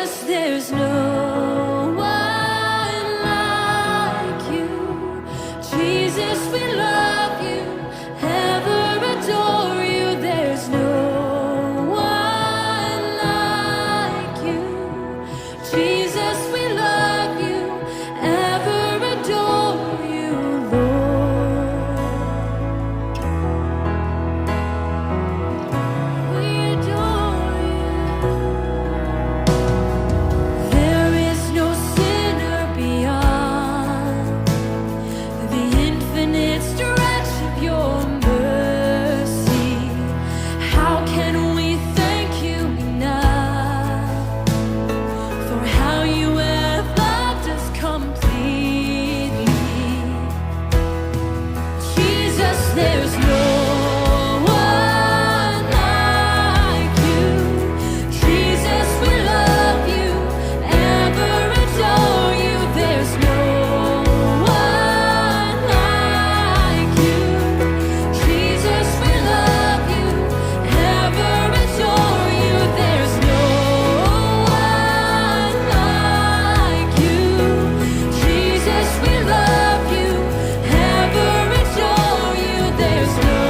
Jesus, there's no one like you. Jesus, we love you, ever adore you. There's no one like you. Jesus, we love you, ever adore you, Lord. We adore you. There is no sinner beyond the infinite stretch of your mercy. How can we thank you enough for how you have loved us completely? Jesus, there's no one like you. Jesus, we love you, ever adore you. There's no one like you. Jesus, we love you, ever adore you. There's no one like you. Jesus, we love you, ever adore you. There's no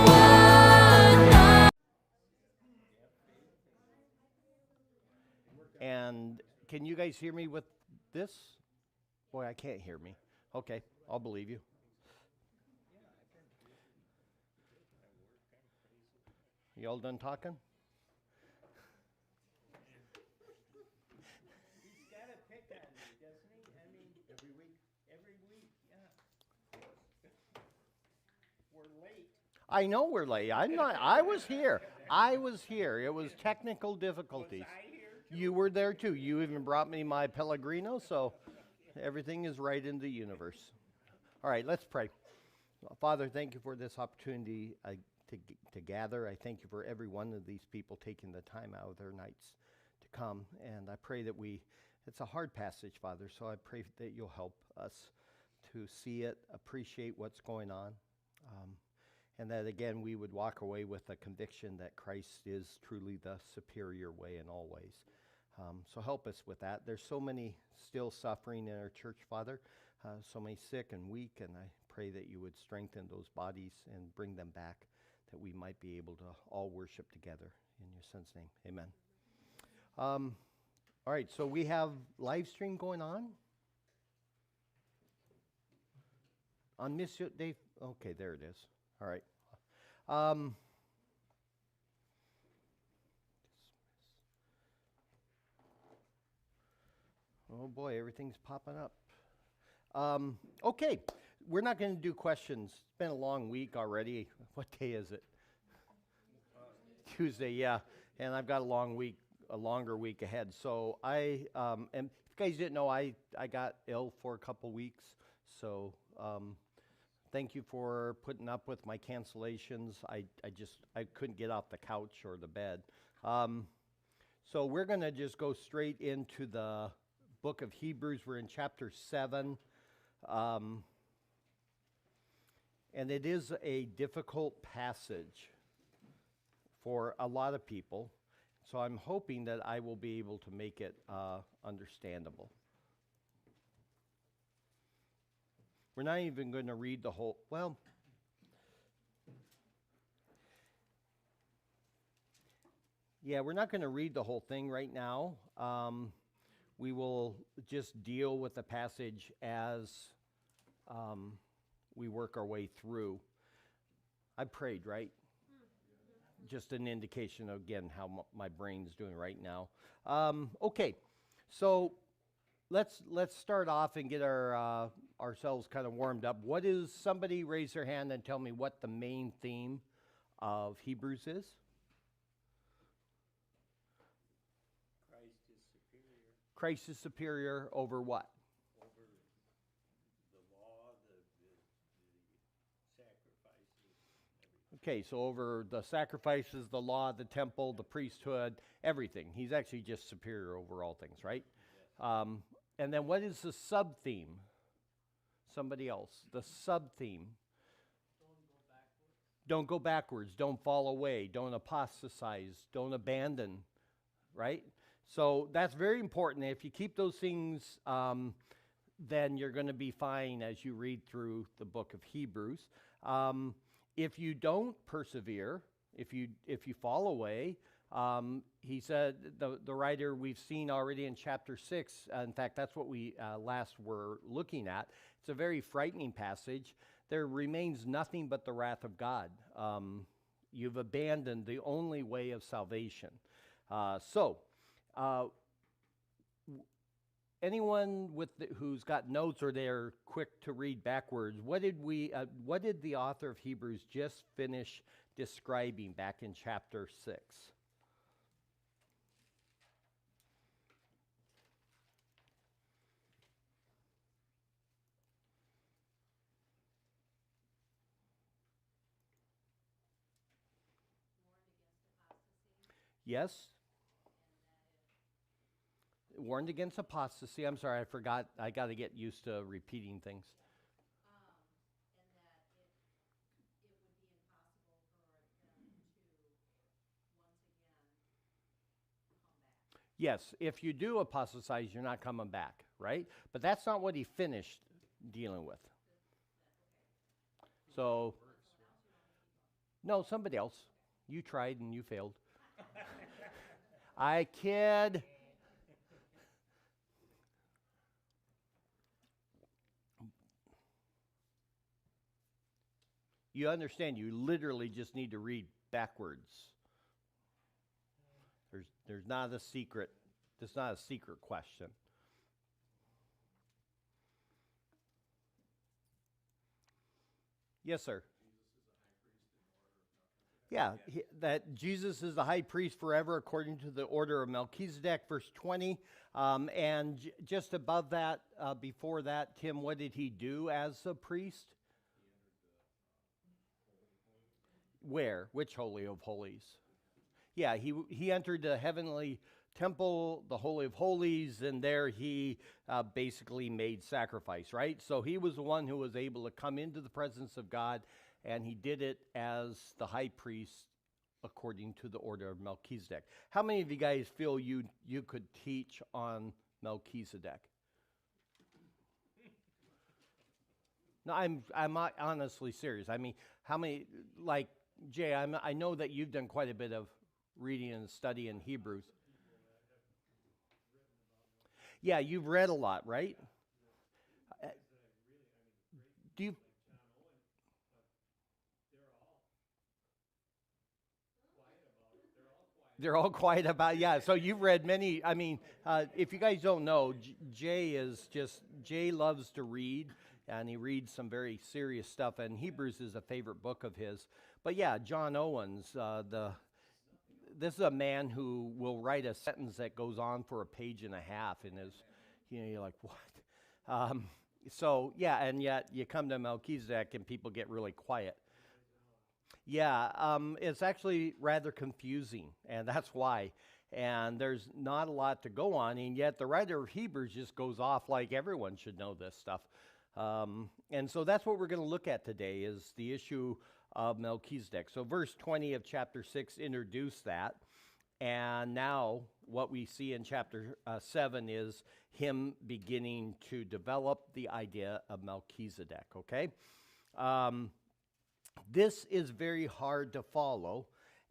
one like And can you guys hear me with this? Boy, I can't hear me. Okay, I'll believe you. You all done talking? He's got to pick on you, doesn't he? I mean, every week. Every week, yeah. We're late. I know we're late. I was here. I was here. It was technical difficulties. I hear You were there too. You even brought me my Pellegrino, so everything is right in the universe. All right, let's pray. Father, thank you for this opportunity to gather. I thank you for every one of these people taking the time out of their nights to come. And I pray that it's a hard passage, Father, so I pray that you'll help us to see it, appreciate what's going on. And that, again, we would walk away with a conviction that Christ is truly the superior way in all ways. So help us with that. There's so many still suffering in our church, Father, so many sick and weak, and I pray that you would strengthen those bodies and bring them back, that we might be able to all worship together. In your Son's name, amen. All right, so we have live stream going on. On Mission Day, okay, there it is. All right. Oh boy, everything's popping up. Okay, we're not going to do questions. It's been a long week already. What day is it? Tuesday, yeah. And I've got a longer week ahead. So and if you guys didn't know, I got ill for a couple weeks. So thank you for putting up with my cancellations. I couldn't get off the couch or the bed. So we're going to just go straight into the book of Hebrews. We're in chapter 7. And it is a difficult passage for a lot of people. So I'm hoping that I will be able to make it understandable. We're not even going to read the whole, well, yeah, we're not going to read the whole thing right now. We will just deal with the passage as we work our way through. I prayed, right? Just an indication of, again, how my brain's doing right now. Okay, so let's start off and get ourselves kind of warmed up. What is, somebody raise their hand and tell me what the main theme of Hebrews is? Christ is superior Christ is superior over what? over the law, the sacrifices, everything. Okay, so over the sacrifices, the law, the temple, the priesthood, everything. He's actually just superior over all things, right? Yes. And then what is the sub-theme? Somebody else. The sub-theme. Don't go backwards. Don't fall away. Don't apostatize. Don't abandon, right? So that's very important. If you keep those things, then you're going to be fine as you read through the book of Hebrews. If you don't persevere, if you fall away, he said, the writer we've seen already in chapter 6, in fact, that's what we last were looking at. It's a very frightening passage. There remains nothing but the wrath of God. You've abandoned the only way of salvation. Anyone who's got notes or they're quick to read backwards, what did the author of Hebrews just finish describing back in chapter 6? Yes? Warned against apostasy. I'm sorry, I forgot. I got to get used to repeating things. Yes, if you do apostatize, you're not coming back, right? But that's not what he finished dealing with. So, no, somebody else. You tried and you failed. I kid. You understand, you literally just need to read backwards. There's not a secret. It's not a secret question. Yes, sir. Yeah, that Jesus is the high priest forever according to the order of Melchizedek, verse 20. And just above that, before that, Tim, what did he do as a priest? Where? Which Holy of Holies? Yeah, he entered the heavenly temple, the Holy of Holies, and there he basically made sacrifice, right? So he was the one who was able to come into the presence of God, and he did it as the high priest according to the order of Melchizedek. How many of you guys feel you could teach on Melchizedek? No, I'm honestly serious. I mean, how many, like, Jay, I know that you've done quite a bit of reading and study in Hebrews. Yeah, you've read a lot, right? Do you? They're all quiet about, yeah. So you've read many. I mean, if you guys don't know, Jay loves to read, and he reads some very serious stuff. And Hebrews is a favorite book of his. But yeah, John Owens, this is a man who will write a sentence that goes on for a page and a half, and you're like, what? So yeah, and yet you come to Melchizedek, and people get really quiet. Yeah, it's actually rather confusing, and that's why. And there's not a lot to go on, and yet the writer of Hebrews just goes off like everyone should know this stuff. And so that's what we're going to look at today is the issue of Melchizedek. So verse 20 of chapter 6 introduced that. And now what we see in chapter 7 is him beginning to develop the idea of Melchizedek, okay? This is very hard to follow,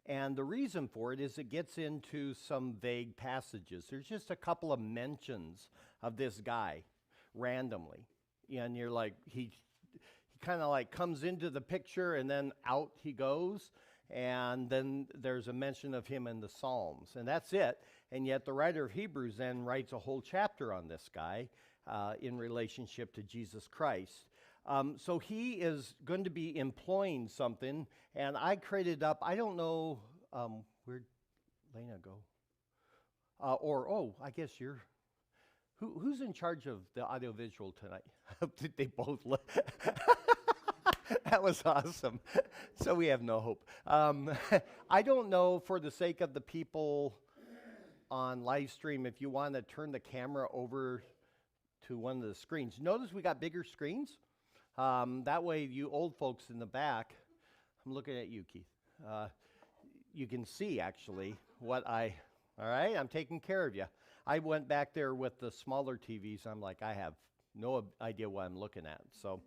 and the reason for it is it gets into some vague passages. There's just a couple of mentions of this guy randomly, and you're like, he kind of like comes into the picture and then out he goes, and then there's a mention of him in the Psalms, and that's it. And yet the writer of Hebrews then writes a whole chapter on this guy in relationship to Jesus Christ. So he is going to be employing something, and I created up, I don't know, where'd Lena go? I guess you're, who's in charge of the audiovisual tonight? Did they both look? That was awesome. So we have no hope. I don't know, for the sake of the people on live stream, if you want to turn the camera over to one of the screens. Notice we got bigger screens. That way, you old folks in the back, I'm looking at you, Keith. You can see, actually, what I All right, I'm taking care of you. I went back there with the smaller TVs. I'm like, I have no idea what I'm looking at. So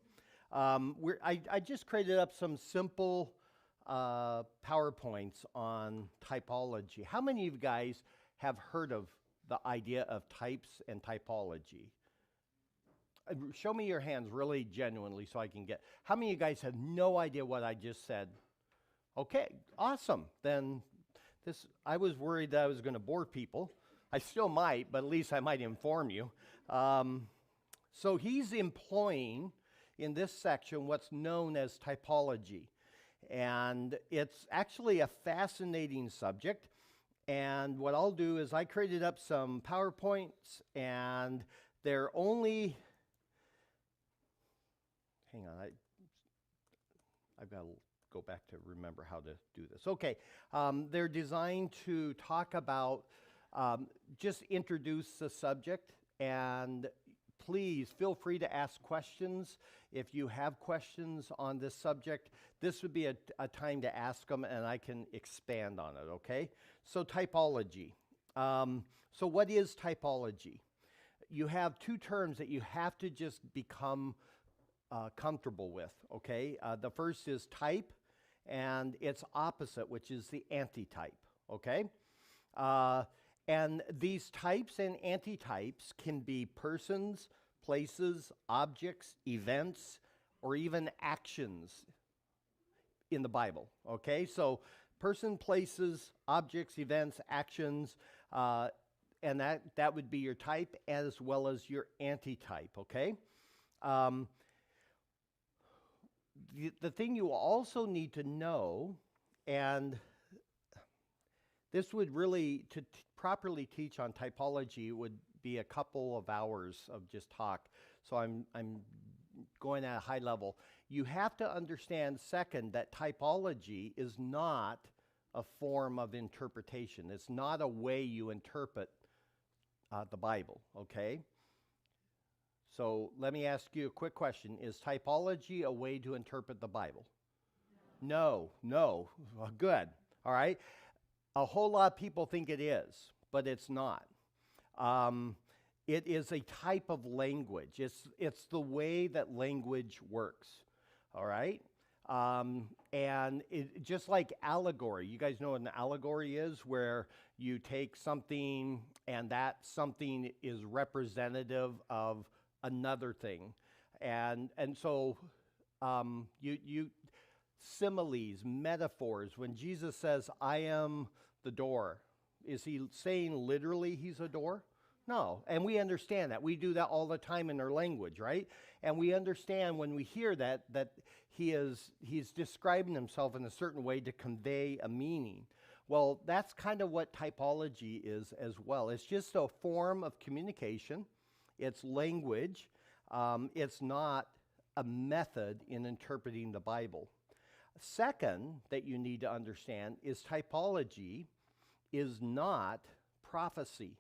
I just created up some simple PowerPoints on typology. How many of you guys have heard of the idea of types and typology? Show me your hands really genuinely so I can get. How many of you guys have no idea what I just said? Okay, awesome. Then I was worried that I was going to bore people. I still might, but at least I might inform you. So he's employing in this section what's known as typology. And it's actually a fascinating subject. And what I'll do is I created up some PowerPoints, and they're only, hang on, I've got to go back to remember how to do this. Okay, they're designed to talk about, just introduce the subject, and please feel free to ask questions. If you have questions on this subject, this would be a time to ask them, and I can expand on it, okay? So typology. So what is typology? You have two terms that you have to just become comfortable with, okay? The first is type, and its opposite, which is the antitype, okay? And these types and antitypes can be persons, places, objects, events, or even actions in the Bible, okay? So person, places, objects, events, actions, and that would be your type as well as your antitype, okay? The thing you also need to know, and this would really, to properly teach on typology, would be a couple of hours of just talk. So I'm going at a high level. You have to understand, second, that typology is not a form of interpretation. It's not a way you interpret the Bible, okay? So let me ask you a quick question. Is typology a way to interpret the Bible? No. Well, good. All right. A whole lot of people think it is, but it's not. It is a type of language. It's the way that language works. All right. And just like allegory, you guys know what an allegory is, where you take something and that something is representative of another thing. And so you similes, metaphors, when Jesus says, I am the door, is he saying literally he's a door? No, and we understand that. We do that all the time in our language, right? And we understand when we hear that he's describing himself in a certain way to convey a meaning. Well, that's kind of what typology is as well. It's just a form of communication. It's language. It's not a method in interpreting the Bible. Second, that you need to understand is typology is not prophecy.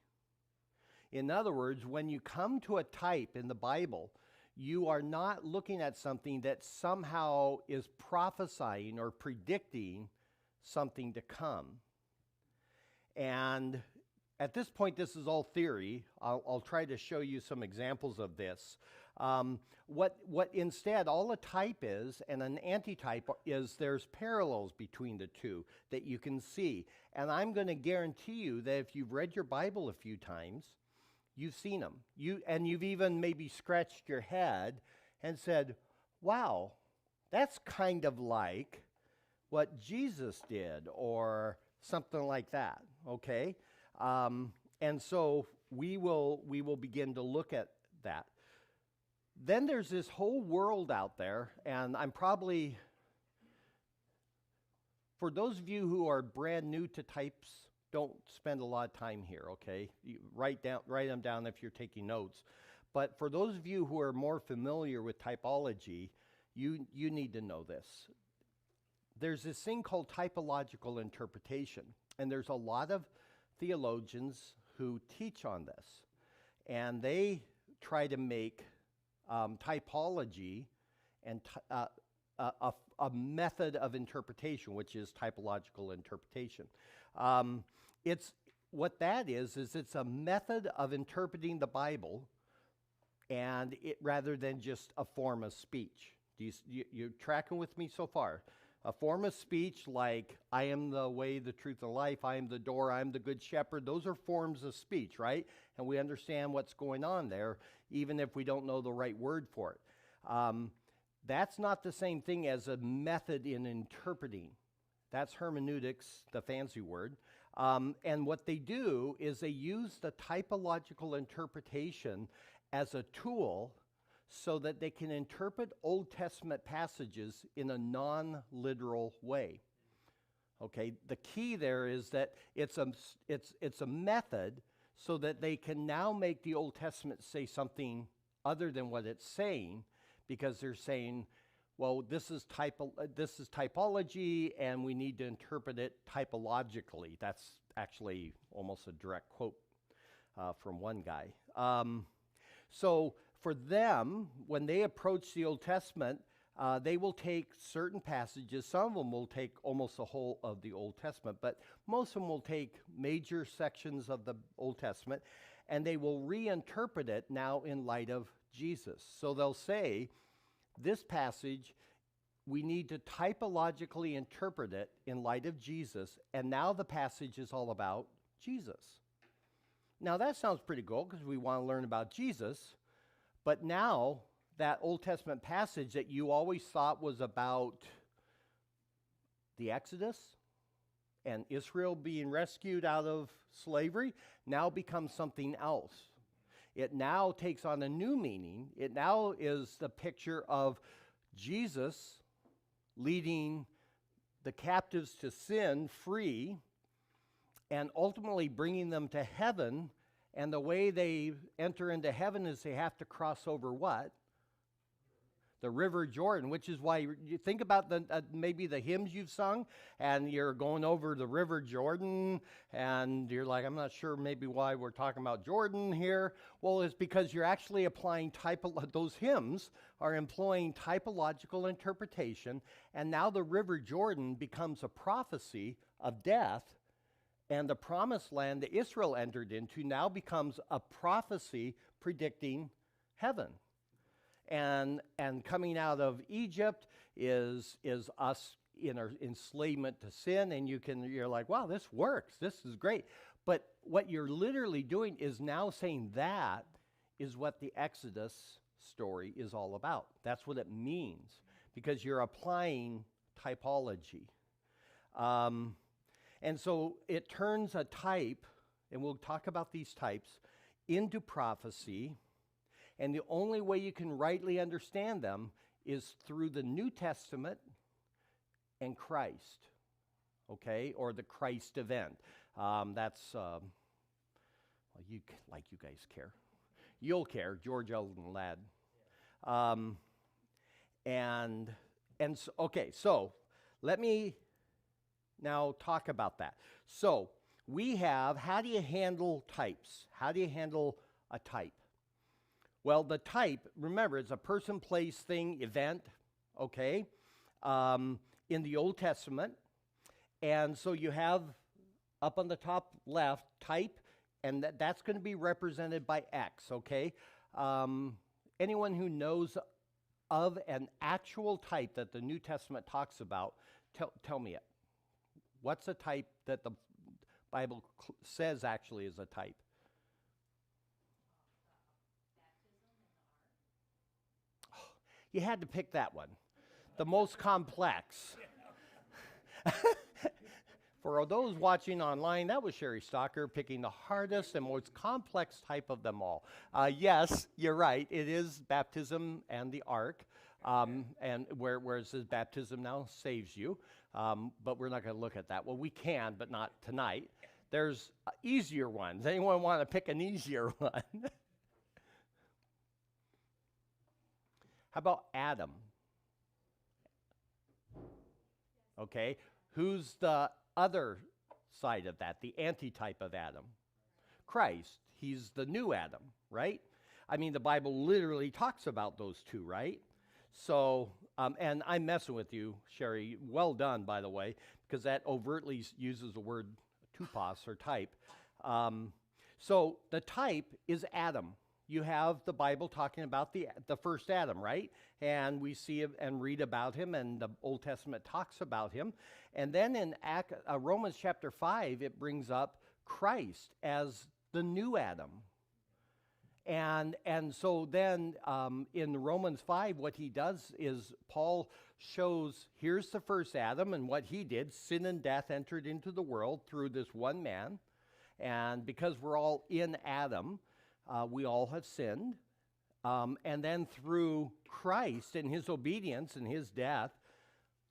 In other words, when you come to a type in the Bible, you are not looking at something that somehow is prophesying or predicting something to come. And at this point, this is all theory. I'll try to show you some examples of this. What instead, all a type is and an antitype is, there's parallels between the two that you can see. And I'm going to guarantee you that if you've read your Bible a few times, you've seen them. You've even maybe scratched your head and said, wow, that's kind of like what Jesus did, or something like that, okay? And so we will begin to look at that. Then there's this whole world out there, and I'm probably, for those of you who are brand new to types, don't spend a lot of time here, okay? You write them down if you're taking notes. But for those of you who are more familiar with typology, you need to know this. There's this thing called typological interpretation, and there's a lot of theologians who teach on this, and they try to make typology and a method of interpretation, which is typological interpretation. what that is it's a method of interpreting the Bible, and it rather than just a form of speech. You're tracking with me so far? A form of speech like, I am the way, the truth, and life, I am the door, I am the good shepherd. Those are forms of speech, right? And we understand what's going on there, even if we don't know the right word for it. That's not the same thing as a method in interpreting. That's hermeneutics, the fancy word. And what they do is they use the typological interpretation as a tool so that they can interpret Old Testament passages in a non-literal way. Okay, the key there is that it's a method so that they can now make the Old Testament say something other than what it's saying, because they're saying, well, this is typology, and we need to interpret it typologically. That's actually almost a direct quote from one guy. So for them, when they approach the Old Testament, they will take certain passages. Some of them will take almost the whole of the Old Testament, but most of them will take major sections of the Old Testament, and they will reinterpret it now in light of Jesus. So they'll say, this passage, we need to typologically interpret it in light of Jesus, and now the passage is all about Jesus. Now that sounds pretty cool because we want to learn about Jesus, but now that Old Testament passage that you always thought was about the Exodus and Israel being rescued out of slavery now becomes something else. It now takes on a new meaning. It now is the picture of Jesus leading the captives to sin free and ultimately bringing them to heaven. And the way they enter into heaven is they have to cross over what? The River Jordan, which is why you think about maybe the hymns you've sung, and you're going over the River Jordan, and you're like, I'm not sure maybe why we're talking about Jordan here. Well, it's because you're actually applying those hymns are employing typological interpretation, and now the River Jordan becomes a prophecy of death, and the promised land that Israel entered into now becomes a prophecy predicting heaven. And coming out of Egypt is us in our enslavement to sin, and you're like, wow, this works, this is great. But what you're literally doing is now saying that is what the Exodus story is all about. That's what it means, because you're applying typology. And so it turns a type, and we'll talk about these types, into prophecy. And the only way you can rightly understand them is through the New Testament and Christ, okay, or the Christ event. That's, well, you guys care. You'll care, George Eldon Ladd. And so, okay, so let me now talk about that. So we have, how do you handle types? How do you handle a type? Well, the type, remember, it's a person, place, thing, event, okay, in the Old Testament. And so you have up on the top left, type, and that's going to be represented by X, okay? Anyone who knows of an actual type that the New Testament talks about, tell me it. What's a type that the Bible says actually is a type? You had to pick that one, the most complex. For those watching online, that was Sherry Stocker picking the hardest and most complex type of them all. Yes, you're right. It is baptism and the ark, and where it says baptism now saves you. But we're not going to look at that. Well, we can, but not tonight. There's easier ones. Anyone want to pick an easier one? How about Adam? Okay, who's the other side of that, the antitype of Adam? Christ. He's the new Adam, right? I mean, the Bible literally talks about those two, right? So, and I'm messing with you, Sherry. Well done, by the way, because that overtly uses the word tupos or type. So the type is Adam. You have the Bible talking about the first Adam, right? And we see and read about him, and the Old Testament talks about him. And then in Romans chapter 5, it brings up Christ as the new Adam. And so then in Romans 5, what he does is Paul shows, here's the first Adam and what he did. Sin and death entered into the world through this one man. And because we're all in Adam, we all have sinned. And then through Christ and his obedience and his death,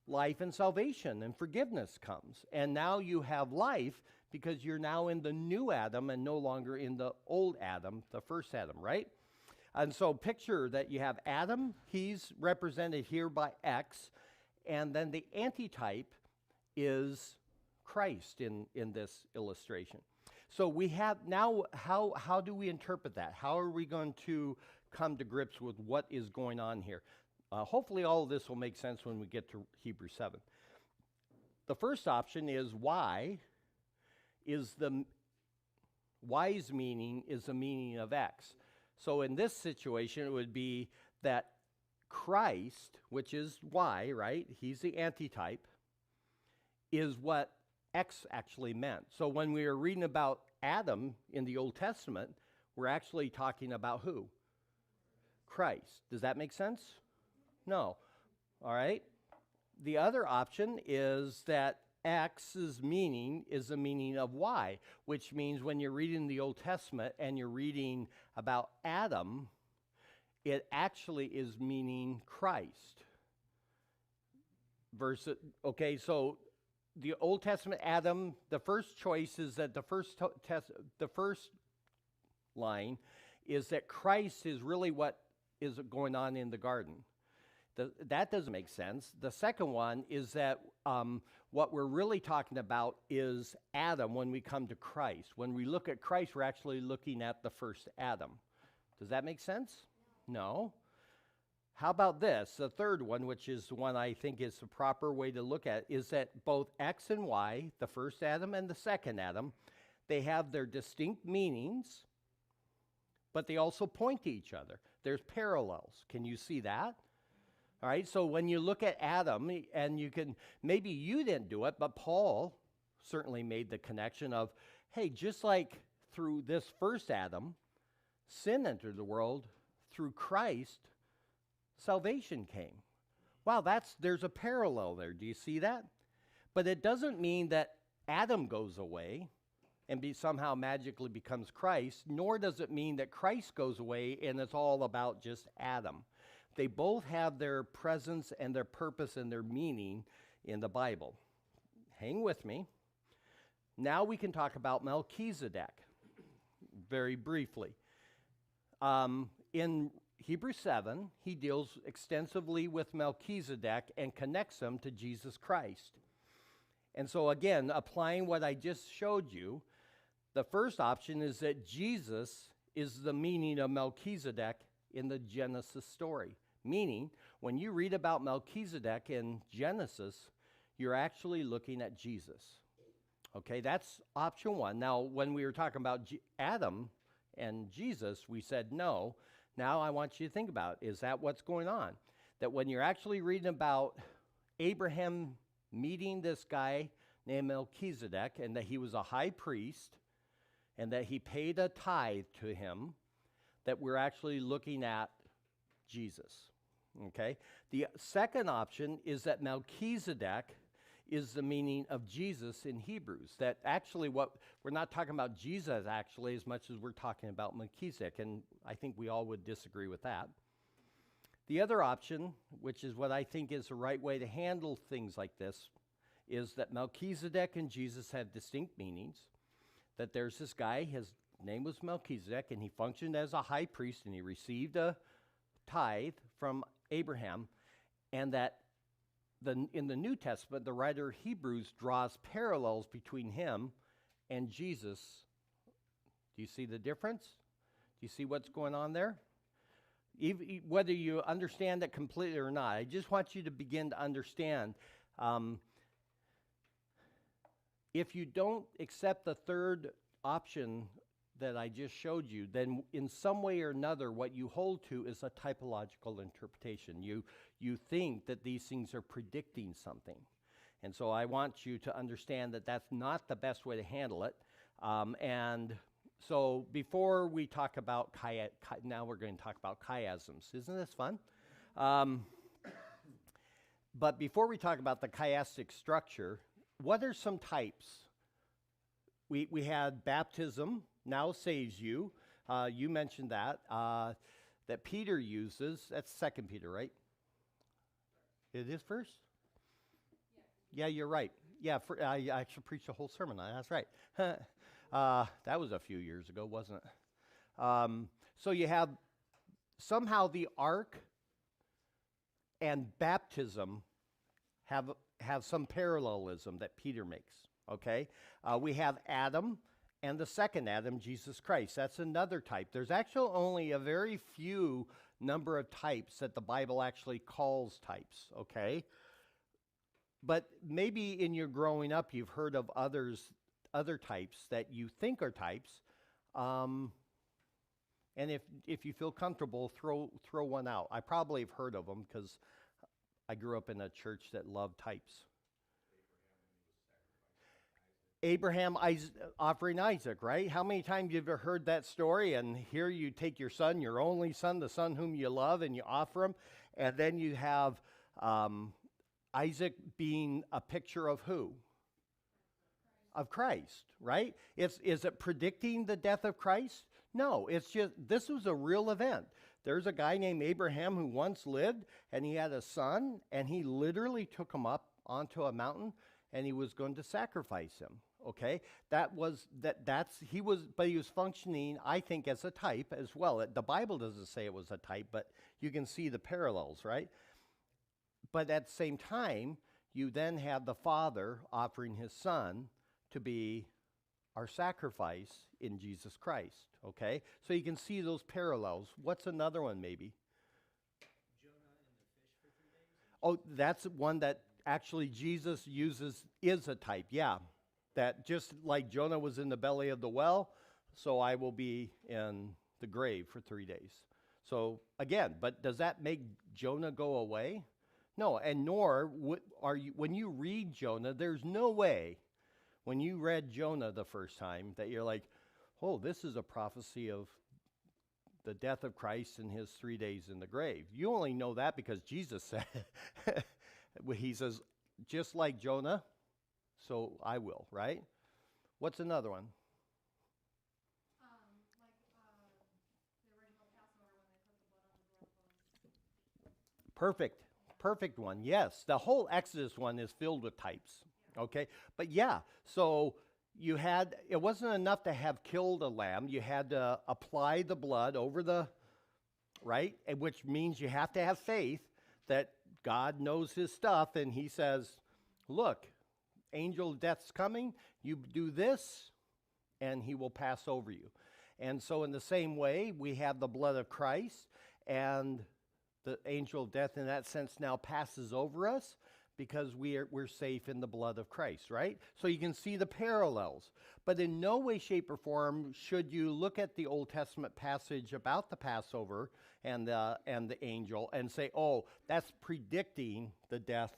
life and salvation and forgiveness comes. And now you have life because you're now in the new Adam and no longer in the old Adam, the first Adam, right? And so picture that you have Adam, he's represented here by X, and then the antitype is Christ in this illustration. So we have now, how do we interpret that? How are we going to come to grips with what is going on here? Hopefully all of this will make sense when we get to Hebrews 7. The first option is Y's meaning is the meaning of X. So in this situation, it would be that Christ, which is Y, right? He's the antitype, is what X actually meant. So when we are reading about Adam in the Old Testament, we're actually talking about who? Christ. Does that make sense? No. All right. The other option is that X's meaning is the meaning of Y, which means when you're reading the Old Testament and you're reading about Adam, it actually is meaning Christ. Okay, so the Old Testament Adam, the first choice is that the first line is that Christ is really what is going on in the garden. That doesn't make sense. The second one is that what we're really talking about is Adam when we come to Christ. When we look at Christ, we're actually looking at the first Adam. Does that make sense? No. How about this? The third one, which is the one I think is the proper way to look at, is that both X and Y, the first Adam and the second Adam, they have their distinct meanings, but they also point to each other. There's parallels. Can you see that? All right, so when you look at Adam, and maybe you didn't do it, but Paul certainly made the connection of, hey, just like through this first Adam, sin entered the world, through Christ, salvation came. Wow, there's a parallel there. Do you see that? But it doesn't mean that Adam goes away and somehow magically becomes Christ, nor does it mean that Christ goes away and it's all about just Adam. They both have their presence and their purpose and their meaning in the Bible. Hang with me. Now we can talk about Melchizedek very briefly. In Hebrews 7, he deals extensively with Melchizedek and connects him to Jesus Christ. And so again, applying what I just showed you, the first option is that Jesus is the meaning of Melchizedek in the Genesis story. Meaning, when you read about Melchizedek in Genesis, you're actually looking at Jesus. Okay, that's option one. Now, when we were talking about Adam and Jesus, we said no. Now I want you to think about, is that what's going on? That when you're actually reading about Abraham meeting this guy named Melchizedek, and that he was a high priest, and that he paid a tithe to him, that we're actually looking at Jesus, okay? The second option is that Melchizedek is the meaning of Jesus in Hebrews. That actually we're not talking about Jesus actually as much as we're talking about Melchizedek, and I think we all would disagree with that. The other option, which is what I think is the right way to handle things like this, is that Melchizedek and Jesus have distinct meanings, that there's this guy, his name was Melchizedek, and he functioned as a high priest, and he received a tithe from Abraham, and that in the New Testament, the writer of Hebrews draws parallels between him and Jesus. Do you see the difference? Do you see what's going on there? Whether you understand it completely or not, I just want you to begin to understand. If you don't accept the third option that I just showed you, then in some way or another, what you hold to is a typological interpretation. You think that these things are predicting something. And so I want you to understand that that's not the best way to handle it. And so before we talk about now we're going to talk about chiasms. Isn't this fun? But before we talk about the chiastic structure, what are some types? We had baptism now saves you. You mentioned that Peter uses. That's 2 Peter, right? It is first? Yeah, you're right. Yeah, I actually preached a whole sermon on it. That's right. That was a few years ago, wasn't it? So you have somehow the ark and baptism have some parallelism that Peter makes, okay? We have Adam and the second Adam, Jesus Christ. That's another type. There's actually only a very few number of types that the Bible actually calls types, okay? But maybe in your growing up, you've heard of other types that you think are types. And if you feel comfortable, throw one out. I probably have heard of them because I grew up in a church that loved types. Abraham offering Isaac, right? How many times you've ever heard that story? And here you take your son, your only son, the son whom you love, and you offer him. And then you have Isaac being a picture of who? Of Christ, right? Is it predicting the death of Christ? No, it's just, this was a real event. There's a guy named Abraham who once lived, and he had a son, and he literally took him up onto a mountain, and he was going to sacrifice him. Okay, but he was functioning, I think, as a type as well. The Bible doesn't say it was a type, but you can see the parallels, right? But at the same time, you then have the Father offering his Son to be our sacrifice in Jesus Christ, okay? So you can see those parallels. What's another one, maybe? Jonah and the fish for 3 days? Oh, that's one that actually Jesus uses, is a type, yeah. That just like Jonah was in the belly of the well, so I will be in the grave for 3 days. So again, but does that make Jonah go away? No, and nor when you read Jonah, there's no way when you read Jonah the first time that you're like, oh, this is a prophecy of the death of Christ and his 3 days in the grave. You only know that because Jesus said, he says, just like Jonah, so I will, right? What's another one? The original Passover when they put the blood on the doorpost. Perfect one, yes. The whole Exodus one is filled with types, okay? But yeah, so it wasn't enough to have killed a lamb. You had to apply the blood over right? Which means you have to have faith that God knows his stuff, and he says, look, angel of death's coming, you do this, and he will pass over you. And so in the same way, we have the blood of Christ, and the angel of death in that sense now passes over us because we're safe in the blood of Christ, right? So you can see the parallels. But in no way, shape, or form should you look at the Old Testament passage about the Passover and the angel and say, oh, that's predicting the death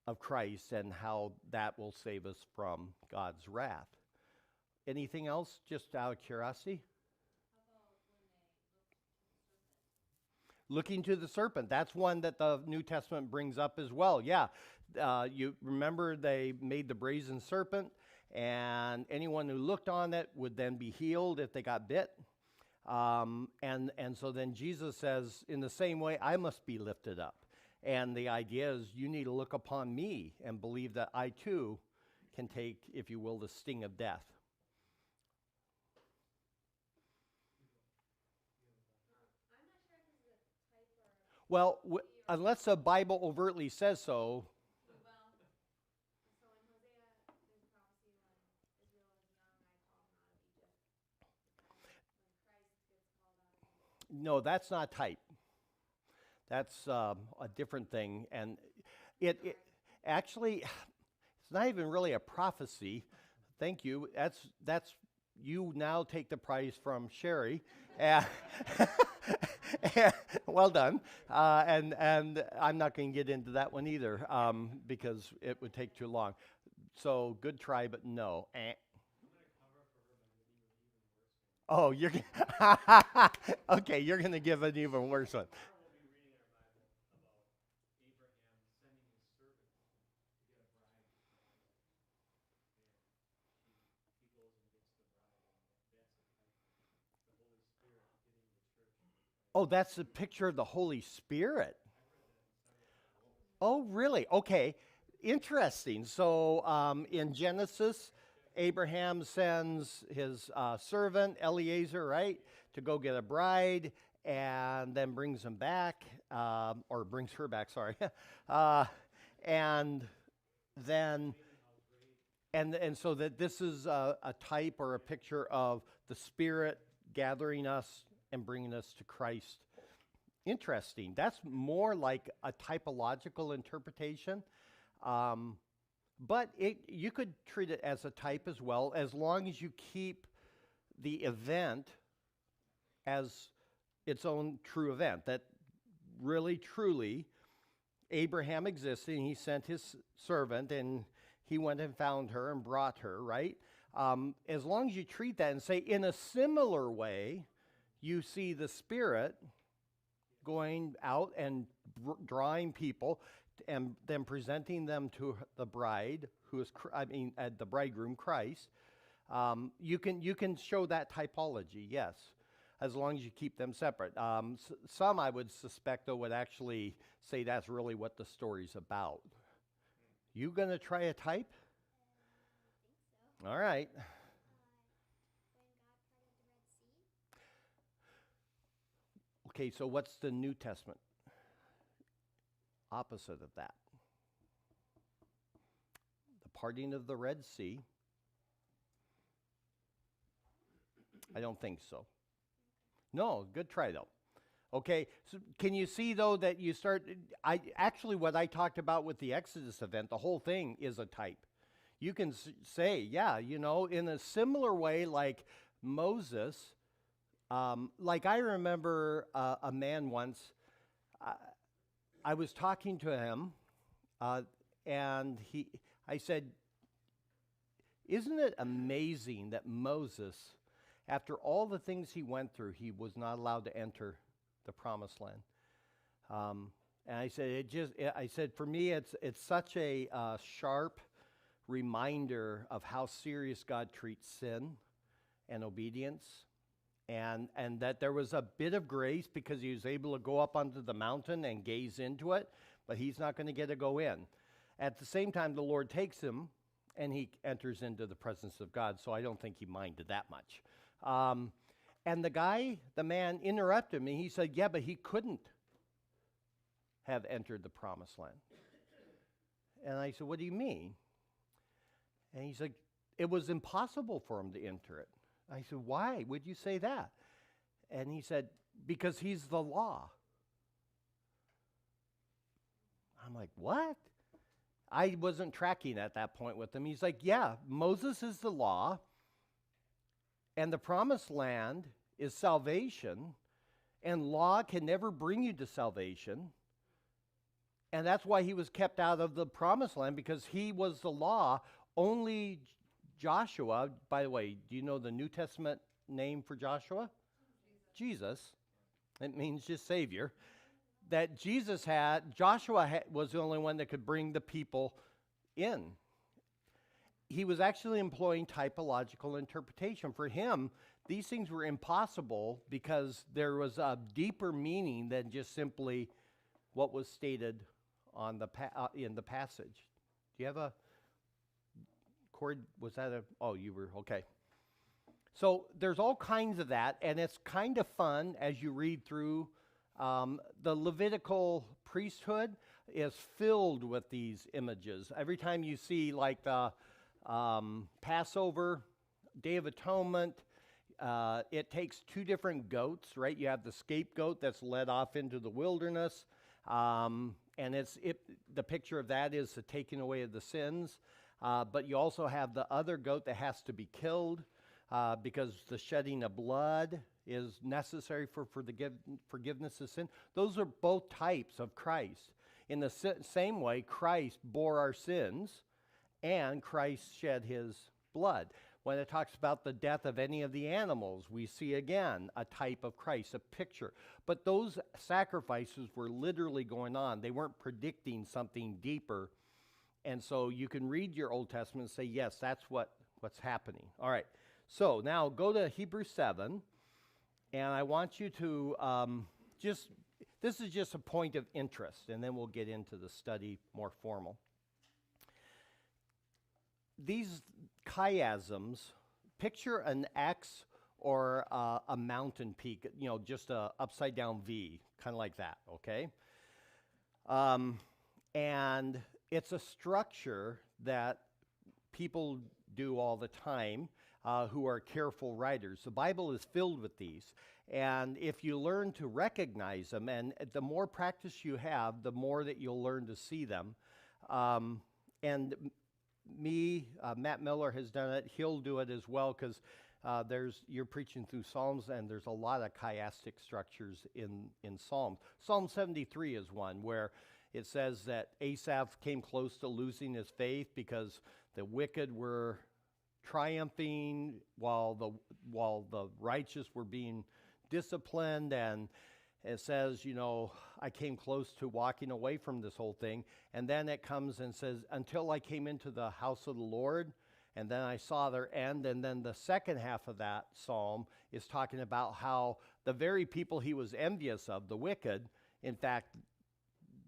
of Christ and how that will save us from God's wrath. Anything else, just out of curiosity? Looking to the serpent. That's one that the New Testament brings up as well. Yeah, you remember they made the brazen serpent, and anyone who looked on it would then be healed if they got bit. And so then Jesus says, in the same way, I must be lifted up. And the idea is you need to look upon me and believe that I too can take, if you will, the sting of death. Well, unless the Bible overtly says so. So in Hosea, there's a prophecy when Israel was young, I called him out of Egypt. When Christ gets called out of Egypt. No, that's not type. That's a different thing. And it actually, it's not even really a prophecy. Thank you. That's you now take the prize from Sherry. And well done. And I'm not going to get into that one either because it would take too long. So good try, but no. Oh, you're okay. You're going to give an even worse one. Oh, that's a picture of the Holy Spirit. Oh, really? Okay. Interesting. So in Genesis, Abraham sends his servant, Eliezer, right, to go get a bride, and then brings him back, or brings her back, sorry. And then, and so that this is a type or a picture of the Spirit gathering us and bringing us to Christ. Interesting. That's more like a typological interpretation. But you could treat it as a type as well, as long as you keep the event as its own true event. That really, truly, Abraham existed, and he sent his servant, and he went and found her and brought her, right? As long as you treat that and say, in a similar way, you see the Spirit going out and drawing people and then presenting them to the bride, who is, the bridegroom, Christ. You can show that typology, yes, as long as you keep them separate. Some, I would suspect, though, would actually say that's really what the story's about. You gonna try a type? All right. Okay, so what's the New Testament opposite of that? The parting of the Red Sea. I don't think so. No, good try though. Okay, so can you see though that you start, what I talked about with the Exodus event, the whole thing is a type. You can say, yeah, in a similar way like Moses, like I remember a man once, I was talking to him, and I said, isn't it amazing that Moses, after all the things he went through, he was not allowed to enter the promised land? And I said, for me, it's such a sharp reminder of how serious God treats sin and obedience. And that there was a bit of grace because he was able to go up onto the mountain and gaze into it, but he's not going to get to go in. At the same time, the Lord takes him, and he enters into the presence of God, so I don't think he minded that much. And the man interrupted me. He said, yeah, but he couldn't have entered the promised land. And I said, what do you mean? And he said, it was impossible for him to enter it. I said, why would you say that? And he said, because he's the law. I'm like, what? I wasn't tracking at that point with him. He's like, yeah, Moses is the law, and the promised land is salvation, and law can never bring you to salvation. And that's why he was kept out of the promised land, because he was the law. Only Joshua, by the way, do you know the New Testament name for Joshua? Jesus. It means just Savior. That Joshua was the only one that could bring the people in. He was actually employing typological interpretation. For him, these things were impossible because there was a deeper meaning than just simply what was stated on in the passage. Do you have a Cord? Was that you were, okay. So there's all kinds of that, and it's kind of fun as you read through. The Levitical priesthood is filled with these images. Every time you see like the Passover, Day of Atonement, it takes two different goats, right? You have the scapegoat that's led off into the wilderness, and the picture of that is the taking away of the sins. But you also have the other goat that has to be killed. because the shedding of blood is necessary for the forgiveness of sin. Those are both types of Christ. In the same way, Christ bore our sins and Christ shed his blood. When it talks about the death of any of the animals, we see again a type of Christ, a picture. But those sacrifices were literally going on. They weren't predicting something deeper. And so you can read your Old Testament and say, yes, that's what's happening. All right. So now go to Hebrews 7, and I want you to this is just a point of interest, and then we'll get into the study more formal. These chiasms, picture an X or a mountain peak, just a upside down V, kind of like that, okay? And it's a structure that people do all the time who are careful writers. The Bible is filled with these. And if you learn to recognize them, and the more practice you have, the more that you'll learn to see them. Matt Miller has done it. He'll do it as well, because you're preaching through Psalms, and there's a lot of chiastic structures in Psalms. Psalm 73 is one where it says that Asaph came close to losing his faith because the wicked were triumphing while the righteous were being disciplined, and it says, I came close to walking away from this whole thing. And then it comes and says, until I came into the house of the Lord, and then I saw their end. And then the second half of that psalm is talking about how the very people he was envious of, the wicked, in fact,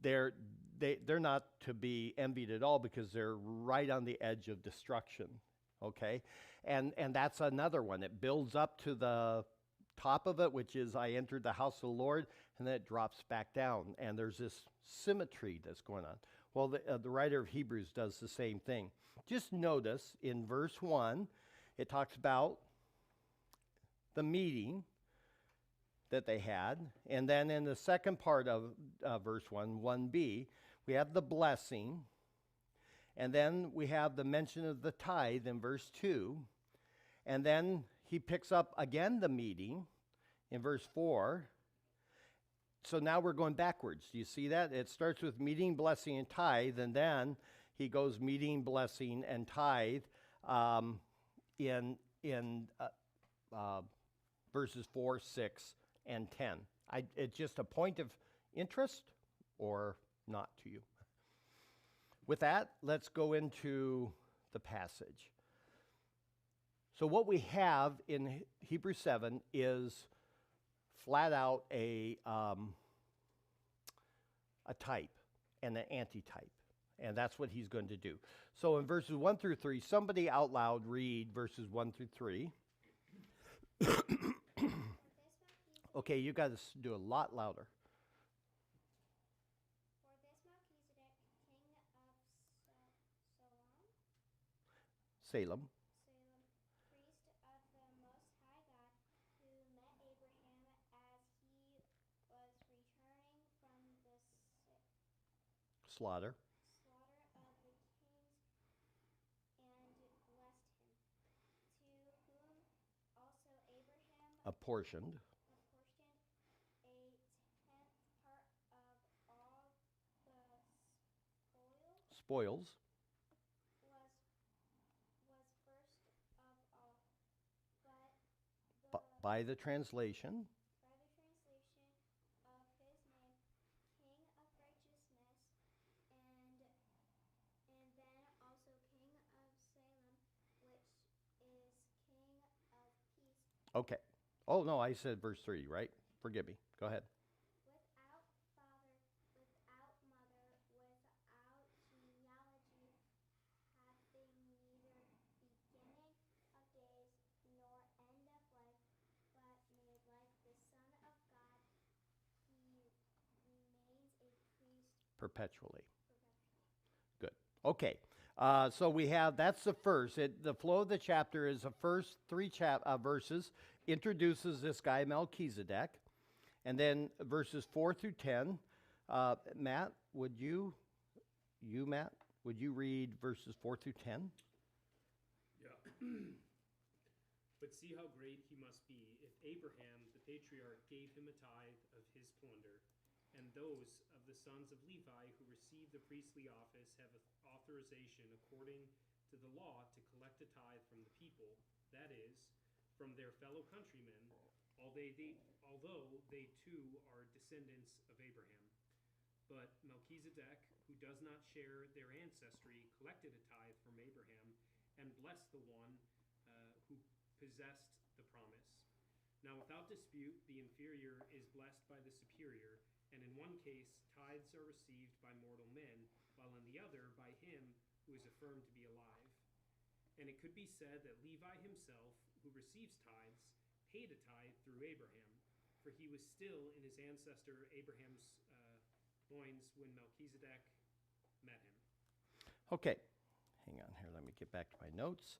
they're not to be envied at all, because they're right on the edge of destruction, okay? And that's another one. It builds up to the top of it, which is, I entered the house of the Lord, and then it drops back down, and there's this symmetry that's going on. Well, the writer of Hebrews does the same thing. Just notice in verse 1, it talks about the meeting that they had, and then in the second part of verse 1, 1b, we have the blessing, and then we have the mention of the tithe in verse 2, and then he picks up again the meeting in verse 4. So now we're going backwards. Do you see that? It starts with meeting, blessing, and tithe, and then he goes meeting, blessing, and tithe in verses 4, 6, and 10. It's just a point of interest or not to you. With that, let's go into the passage. So what we have in Hebrews 7 is flat out a type and an antitype, and that's what he's going to do. So in verses 1 through 3, somebody out loud read verses 1 through 3. Okay, you got to do a lot louder. Salem, Salem. priest of the Most High God, who met Abraham as he was returning from the Slaughter. slaughter of the kings, and blessed him, to whom also Abraham Apportioned. apportioned a tenth part of all the Spoils. was first of all, By the translation. by the translation of his name, King of Righteousness, and then also King of Salem, which is King of Peace, Okay. Oh, no, I said verse 3, right? Forgive me. Go ahead. without father, without mother, without genealogy, having neither beginning of days nor end of life, but made like the Son of God, he remains a priest Perpetually. perpetually. Good. Okay. So we have, that's the first. The flow of the chapter is the first three verses introduces this guy Melchizedek. And then verses 4 through 10. Matt, would you read verses 4 through 10? Yeah. But see how great he must be if Abraham, the patriarch, gave him a tithe of his plunder, and those of the sons of Levi who receive the priestly office have authorization according to the law to collect a tithe from the people, that is, from their fellow countrymen, although they too are descendants of Abraham. But Melchizedek, who does not share their ancestry, collected a tithe from Abraham and blessed the one who possessed the promise. Now, without dispute, the inferior is blessed by the superior, and in one case, tithes are received by mortal men, while in the other, by him who is affirmed to be alive. And it could be said that Levi himself, who receives tithes, paid a tithe through Abraham, for he was still in his ancestor Abraham's loins when Melchizedek met him. Okay, hang on here. Let me get back to my notes.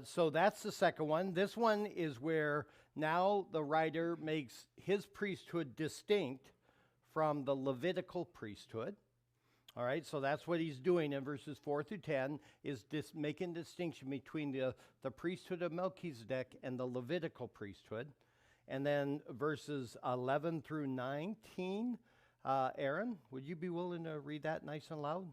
So that's the second one. This one is where now the writer makes his priesthood distinct from the Levitical priesthood. All right, so that's what he's doing in verses 4 through 10, is making distinction between the priesthood of Melchizedek and the Levitical priesthood. And then verses 11 through 19, Aaron, would you be willing to read that nice and loud?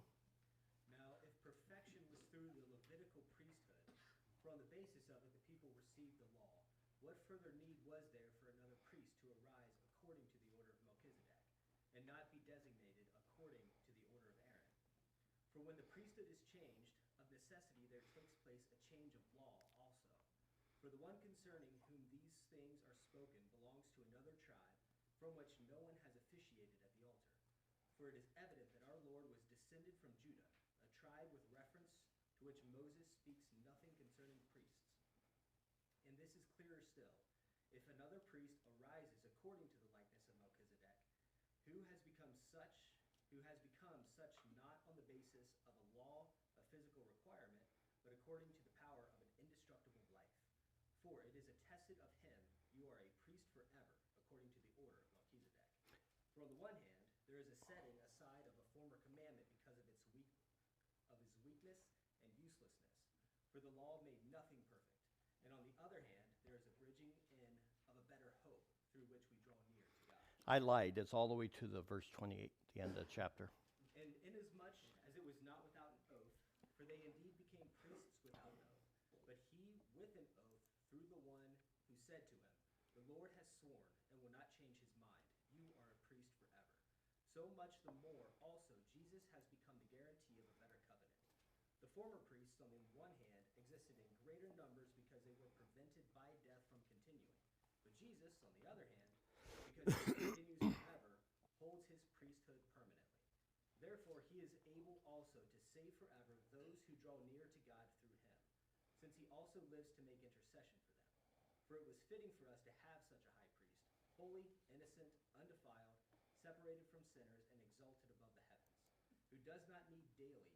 Now, if perfection was through the Levitical priesthood, for on the basis of it the people received the law, what further need was there for another priest to arise according to the order of Melchizedek, and not be designated according to the order of Aaron? For when the priesthood is changed, of necessity there takes place a change of law also. For the one concerning whom these things are spoken belongs to another tribe, from which no one has officiated at the altar. For it is evident that our Lord was descended from Judah, a tribe with reference to which Moses speaks nothing concerning priests. And this is clearer still. If another priest arises according to the likeness of Melchizedek, who has become such not on the basis of a law of physical requirement, but according to the power of an indestructible life. For it is attested of him, you are a priest forever, according to the order of Melchizedek. For on the one hand, there is a setting aside of a former commandment because of his weakness and uselessness. For the law made nothing perfect. And on the other hand, there is a bridging in of a better hope, through which we draw near to God. I lied. It's all the way to the verse 28, the end of the chapter. And inasmuch as it was not without an oath, for they indeed became priests without an oath, but he with an oath through the one who said to him, the Lord has sworn and will not change his mind. You are a priest forever. So much the more also Jesus has become the guarantee of a better covenant. The former priests, on the one hand, existed in greater numbers because they were prevented by death from continuing. But Jesus, on the other hand, because he continues forever, holds his priesthood permanently. Therefore he is able also to save forever those who draw near to God through him, since he also lives to make intercession for them. For it was fitting for us to have such a high priest, holy, innocent, undefiled, separated from sinners, and exalted above the heavens, who does not need daily,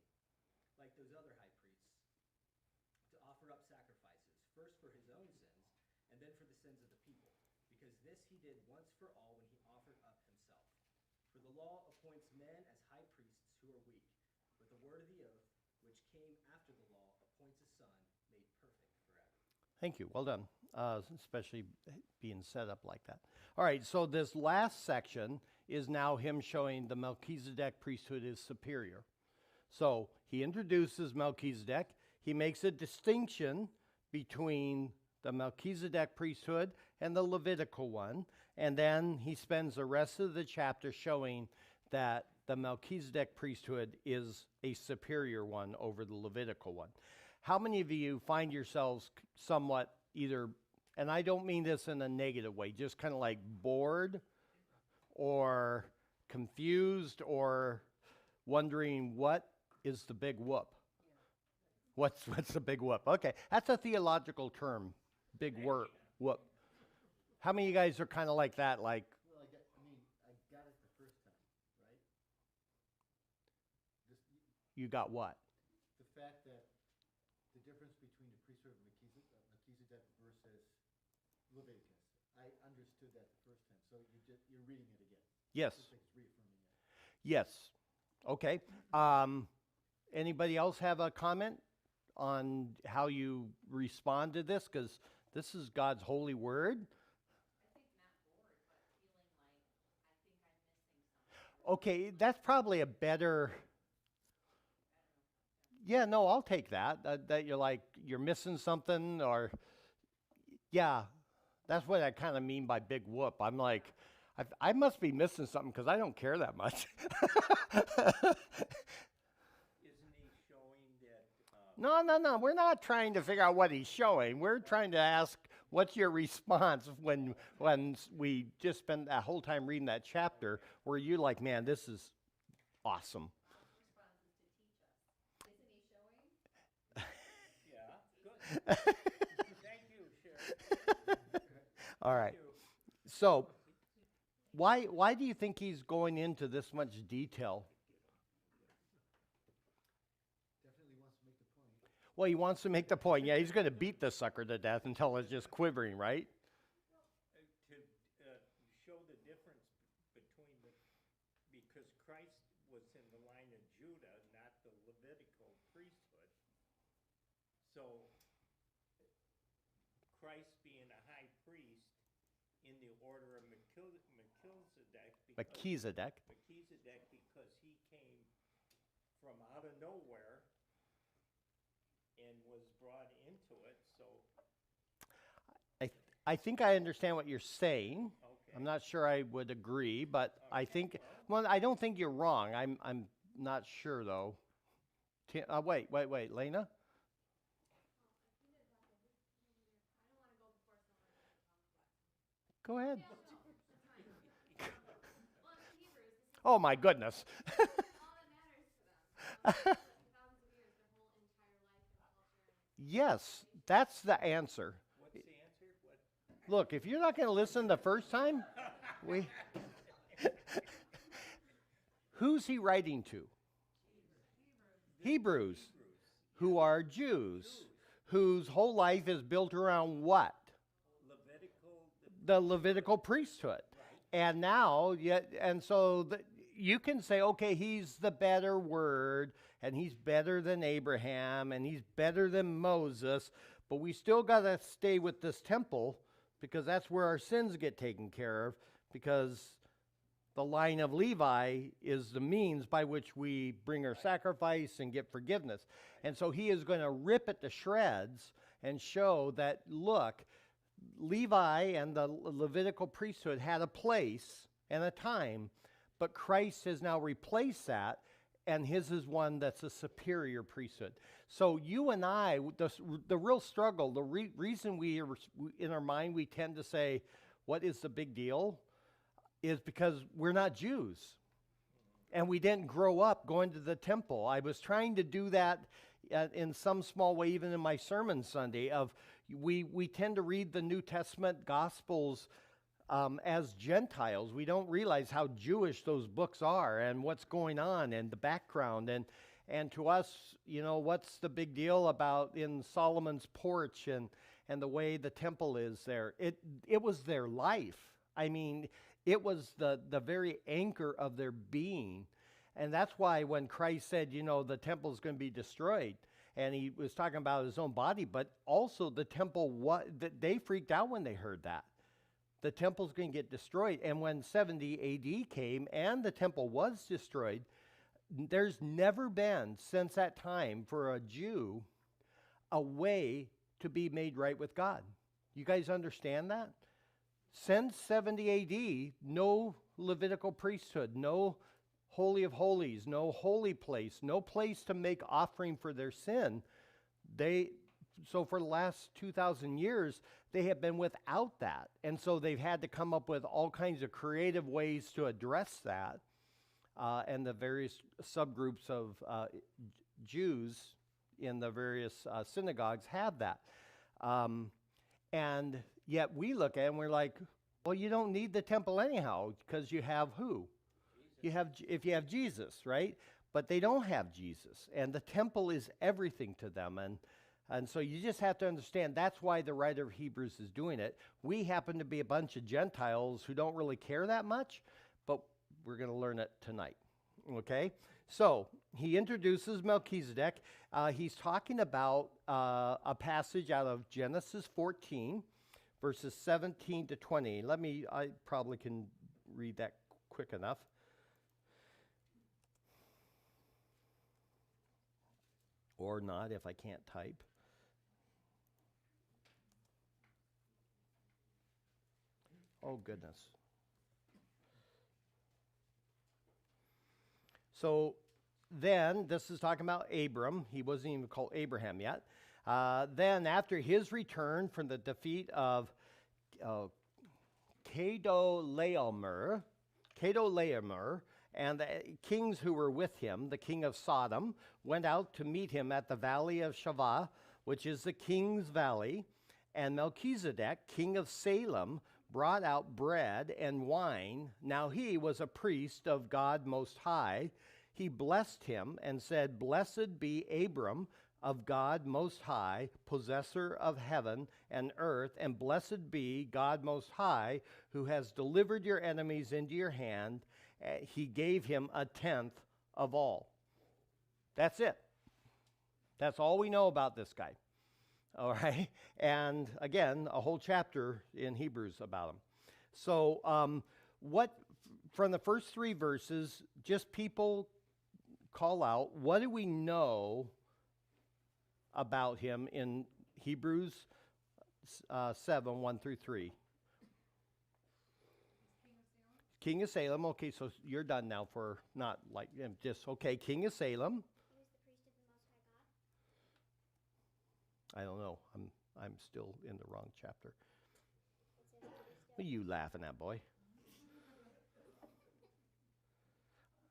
like those other high priests, to offer up sacrifices, first for his own sins, and then for the sins of the people, because this he did once for all when he offered up himself. For the law appoints men as high priests who are weak, but the word of the oath, which came after the law, appoints a son made perfect forever. Thank you. Well done, especially being set up like that. All right, so this last section is now him showing the Melchizedek priesthood is superior. So he introduces Melchizedek. He makes a distinction between the Melchizedek priesthood and the Levitical one. And then he spends the rest of the chapter showing that the Melchizedek priesthood is a superior one over the Levitical one. How many of you find yourselves somewhat either, and I don't mean this in a negative way, just kind of like bored or confused or wondering what is the big whoop? What's the big whoop? Okay, that's a theological term, big whoop. How many of you guys are kind of like that, like, Well, I got it the first time, right? you got what? The fact that the difference between the priesthood of Melchizedek versus Leviticus, I understood that the first time, so you're reading it again. Yes. Just like it's reaffirming it. Yes. Okay. Anybody else have a comment on how you respond to this? Because This is God's holy word. Okay, that's probably a better. Yeah, no, I'll take that. That you're like, you're missing something, or, yeah, that's what I kind of mean by big whoop. I'm like, I must be missing something because I don't care that much. Isn't he showing that, No, we're not trying to figure out what he's showing. We're trying to ask, what's your response when we just spent that whole time reading that chapter where you're like, man, this is awesome. yeah, good. Thank you, Sheriff. All right. So, why do you think he's going into this much detail? Definitely wants to make the point. Well, he wants to make the point. Yeah, he's going to beat the sucker to death until it's just quivering, right? To show the difference between because Christ was in the line of Judah, not the Levitical priesthood. So Christ being a high priest in the order of Melchizedek. because he came from out of nowhere and was brought into it. So I think I understand what you're saying. okay. I'm not sure I would agree, but I think, well, I don't think you're wrong. I'm not sure, though. Wait, Lena? Go ahead. Oh, my goodness. Yes, that's the answer. What's the answer? What? Look, if you're not going to listen the first time, we. Who's he writing to? Hebrews, who are Jews, whose whole life is built around what? The Levitical priesthood. And now, you can say, okay, he's the better word, and he's better than Abraham, and he's better than Moses, but we still got to stay with this temple because that's where our sins get taken care of, because the line of Levi is the means by which we bring our sacrifice and get forgiveness. And so he is going to rip it to shreds and show that, look, Levi and the Levitical priesthood had a place and a time, but Christ has now replaced that, and his is one that's a superior priesthood. So you and I, the real struggle, the reason we are, in our mind, we tend to say, what is the big deal? Is because we're not Jews. And we didn't grow up going to the temple. I was trying to do that in some small way, even in my sermon Sunday, of we tend to read the New Testament Gospels as Gentiles. We don't realize how Jewish those books are and what's going on and the background. And to us, what's the big deal about in Solomon's porch and the way the temple is there? It was their life. I mean, it was the very anchor of their being. And that's why when Christ said, the temple is going to be destroyed, and he was talking about his own body, but also the temple, they freaked out when they heard that. The temple's going to get destroyed. And when 70 AD came and the temple was destroyed, there's never been since that time for a Jew a way to be made right with God. You guys understand that? Since 70 AD, no Levitical priesthood, no Holy of Holies, no holy place, no place to make offering for their sin. So for the last 2,000 years, they have been without that. And so they've had to come up with all kinds of creative ways to address that. And the various subgroups of Jews in the various synagogues have that. And yet we look at it and we're like, well, you don't need the temple anyhow because you have who? If you have Jesus, right? But they don't have Jesus. And the temple is everything to them. And so you just have to understand that's why the writer of Hebrews is doing it. We happen to be a bunch of Gentiles who don't really care that much, but we're going to learn it tonight. Okay? So he introduces Melchizedek. He's talking about a passage out of Genesis 14, verses 17 to 20. I probably can read that quick enough. Or not if I can't type. Oh, goodness. So then, this is talking about Abram. He wasn't even called Abraham yet. Then, after his return from the defeat of Chedorlaomer, and the kings who were with him, the king of Sodom, went out to meet him at the valley of Shavah, which is the king's valley. And Melchizedek, king of Salem, brought out bread and wine. Now he was a priest of God Most High. He blessed him and said, "Blessed be Abram of God Most High, possessor of heaven and earth, and blessed be God Most High, who has delivered your enemies into your hand." He gave him a tenth of all. That's it. That's all we know about this guy. All right? And again, a whole chapter in Hebrews about him. So from the first 3 verses, just people call out, what do we know about him in Hebrews 7, 1 through 3? King of Salem. Okay, so you're done now for not like just, okay, King of Salem. He was the priest of the Most High God. I don't know. I'm still in the wrong chapter. It says priest What are you laughing at, boy?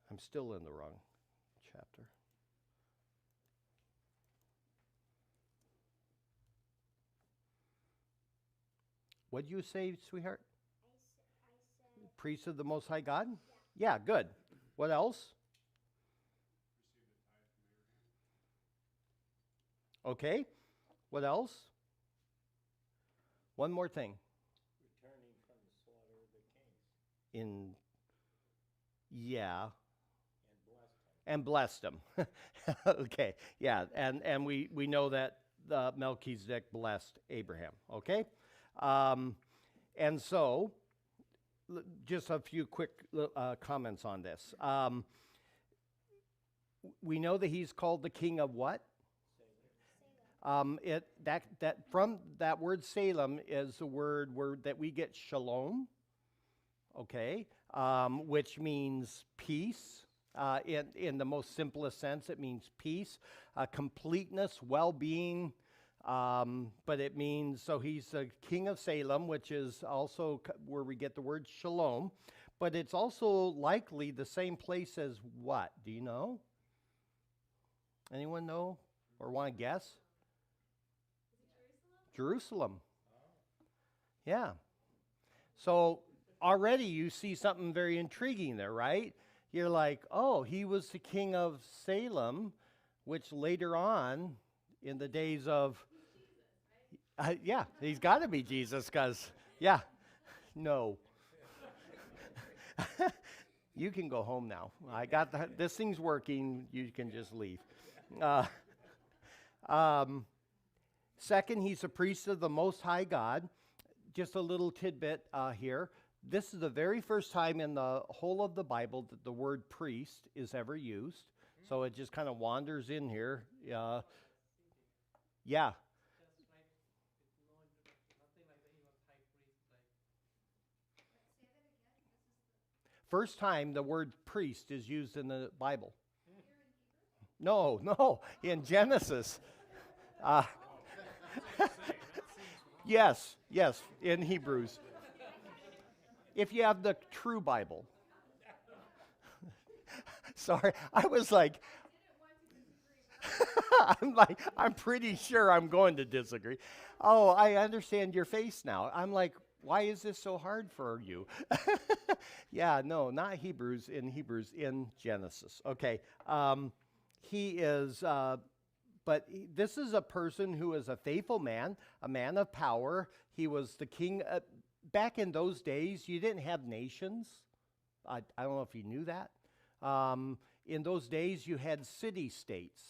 I'm still in the wrong chapter. What'd you say, sweetheart? I said, Priest of the Most High God? Yeah, good. What else? Okay. What else? One more thing. Returning from the slaughter of the kings Yeah, and blessed him. and blessed him. Okay, yeah, and we know that Melchizedek blessed Abraham. Okay, and so just a few quick comments on this. We know that he's called the king of what? That from that word Salem is the word that we get shalom. Okay, which means peace. In the most simplest sense, it means peace, completeness, well-being. But it means, so he's the king of Salem, which is also where we get the word shalom. But it's also likely the same place as what? Do you know? Anyone know or want to guess? Jerusalem. Yeah. So already you see something very intriguing there, right? You're like, oh, he was the king of Salem, which later on in the days of, yeah, he's got to be Jesus because, yeah, no. You can go home now. I got this thing's working. You can just leave. Second, he's a priest of the Most High God. Just a little tidbit here. This is the very first time in the whole of the Bible that the word priest is ever used. So it just kind of wanders in here. Yeah. First time the word priest is used in the Bible. No, in Genesis. Yes, in Hebrews. If you have the true Bible. Sorry, I was like, I'm pretty sure I'm going to disagree. Oh, I understand your face now. I'm like, why is this so hard for you? Yeah, no, not Hebrews, in Genesis. Okay, he is, this is a person who is a faithful man, a man of power. He was the king. Back in those days, you didn't have nations. I don't know if you knew that. in those days you had city-states.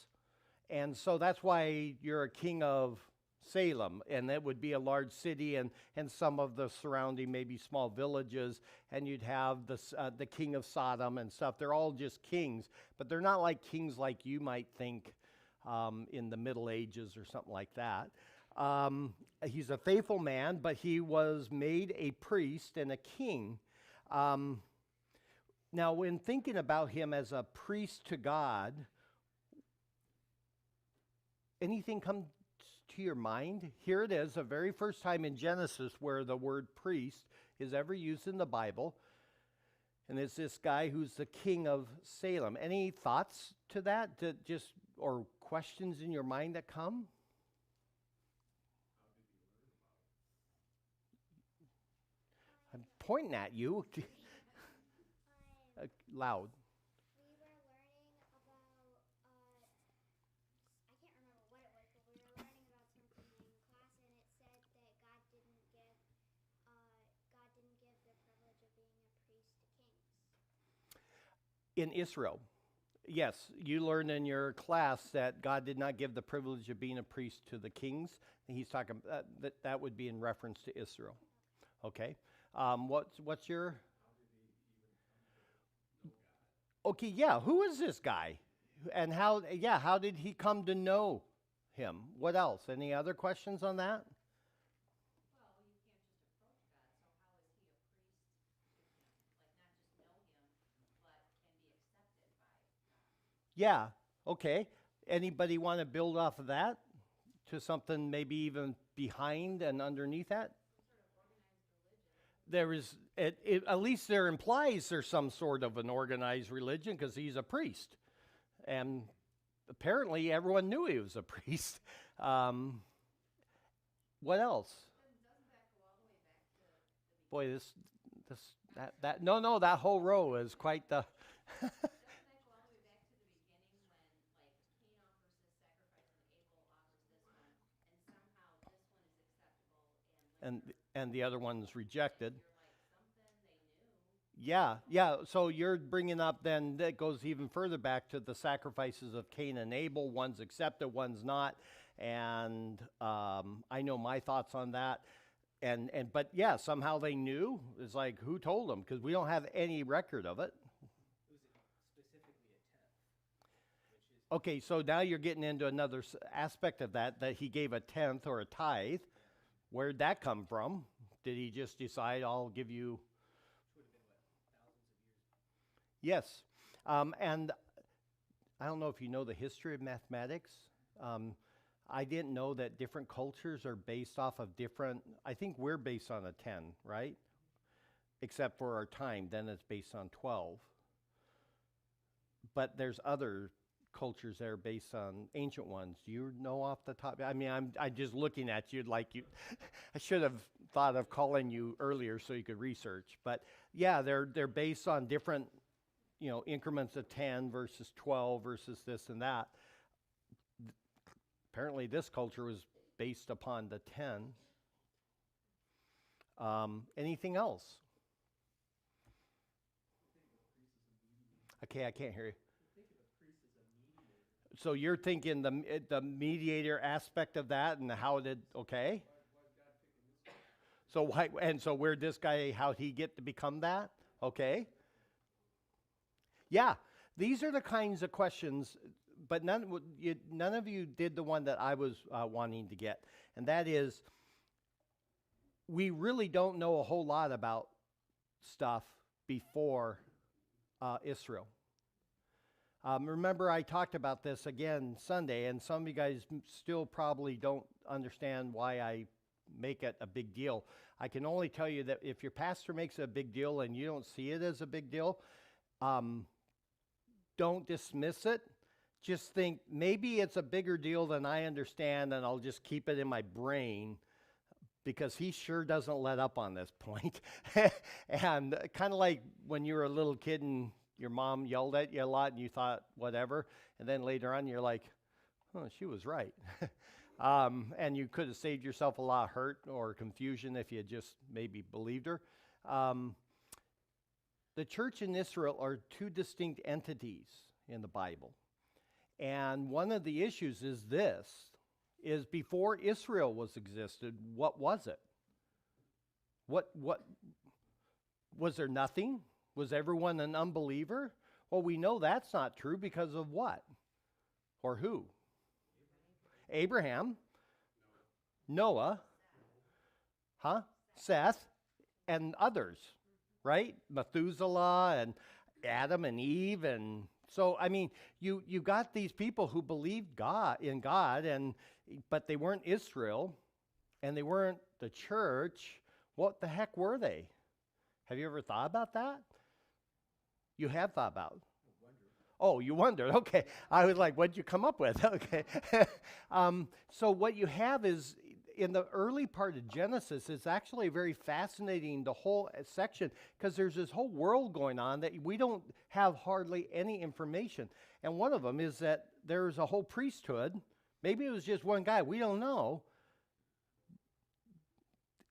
And so that's why you're a king of Salem, and that would be a large city, and some of the surrounding maybe small villages, and you'd have the king of Sodom and stuff. They're all just kings, but they're not like kings like you might think in the Middle Ages or something like that. He's a faithful man, but he was made a priest and a king. Now, when thinking about him as a priest to God, anything come to your mind? Here it is, the very first time in Genesis where the word priest is ever used in the Bible. And it's this guy who's the king of Salem. Any thoughts to that? Or questions in your mind that come? I'm pointing at you. Loud. We were learning about, I can't remember what it was, but we were learning about something in class, and it said that God didn't give the privilege of being a priest to kings. In Israel. Yes, you learned in your class that God did not give the privilege of being a priest to the kings. And he's talking that would be in reference to Israel. Okay. What's your? Okay, yeah. Who is this guy, and how? Yeah, how did he come to know him? What else? Any other questions on that? Yeah, okay. Anybody want to build off of that to something maybe even behind and underneath that? There is, at least there implies there's some sort of an organized religion because he's a priest. And apparently everyone knew he was a priest. What else? Boy, that whole row is quite the... And the other one's rejected. Yeah. So you're bringing up then, that goes even further back to the sacrifices of Cain and Abel. One's accepted, one's not. And I know my thoughts on that. But yeah, somehow they knew. It's like, who told them? Because we don't have any record of it. It was specifically a tenth. Okay, so now you're getting into another aspect of that he gave a tenth or a tithe. Where'd that come from? Did he just decide, I'll give you? Which would have been, what, thousands of years? Yes. And I don't know if you know the history of mathematics. I didn't know that different cultures are based off of different, I think we're based on a 10, right? Except for our time, then it's based on 12. But there's other cultures that are based on ancient ones. Do you know off the top? I mean, I'm just looking at you like you. I should have thought of calling you earlier so you could research. But yeah, they're based on different, increments of 10 versus 12 versus this and that. Apparently, this culture was based upon the 10. Anything else? Okay, I can't hear you. So you're thinking the mediator aspect of that, and how did okay? So why? And so where'd this guy? How'd he get to become that? Okay. Yeah, these are the kinds of questions, but none of you did the one that I was wanting to get, and that is, we really don't know a whole lot about stuff before Israel. Remember, I talked about this again Sunday, and some of you guys still probably don't understand why I make it a big deal. I can only tell you that if your pastor makes it a big deal and you don't see it as a big deal, don't dismiss it. Just think, maybe it's a bigger deal than I understand, and I'll just keep it in my brain, because he sure doesn't let up on this point. And kind of like when you were a little kid and your mom yelled at you a lot and you thought whatever, and then later on you're like, oh, she was right. And you could have saved yourself a lot of hurt or confusion if you had just maybe believed her. The church in Israel are two distinct entities. in the Bible. And one of the issues is this, is before Israel was existed, what was it? What was there nothing? Was everyone an unbeliever? Well, we know that's not true because of what? Or who? Abraham. Noah. Huh? Seth. And others, right? Methuselah and Adam and Eve. And so, I mean, you got these people who believed in God, but they weren't Israel, and they weren't the church. What the heck were they? Have you ever thought about that? You have thought about. Oh, you wondered. Okay. I was like, what'd you come up with? Okay. So what you have is, in the early part of Genesis, it's actually very fascinating, the whole section, because there's this whole world going on that we don't have hardly any information. And one of them is that there's a whole priesthood. Maybe it was just one guy. We don't know.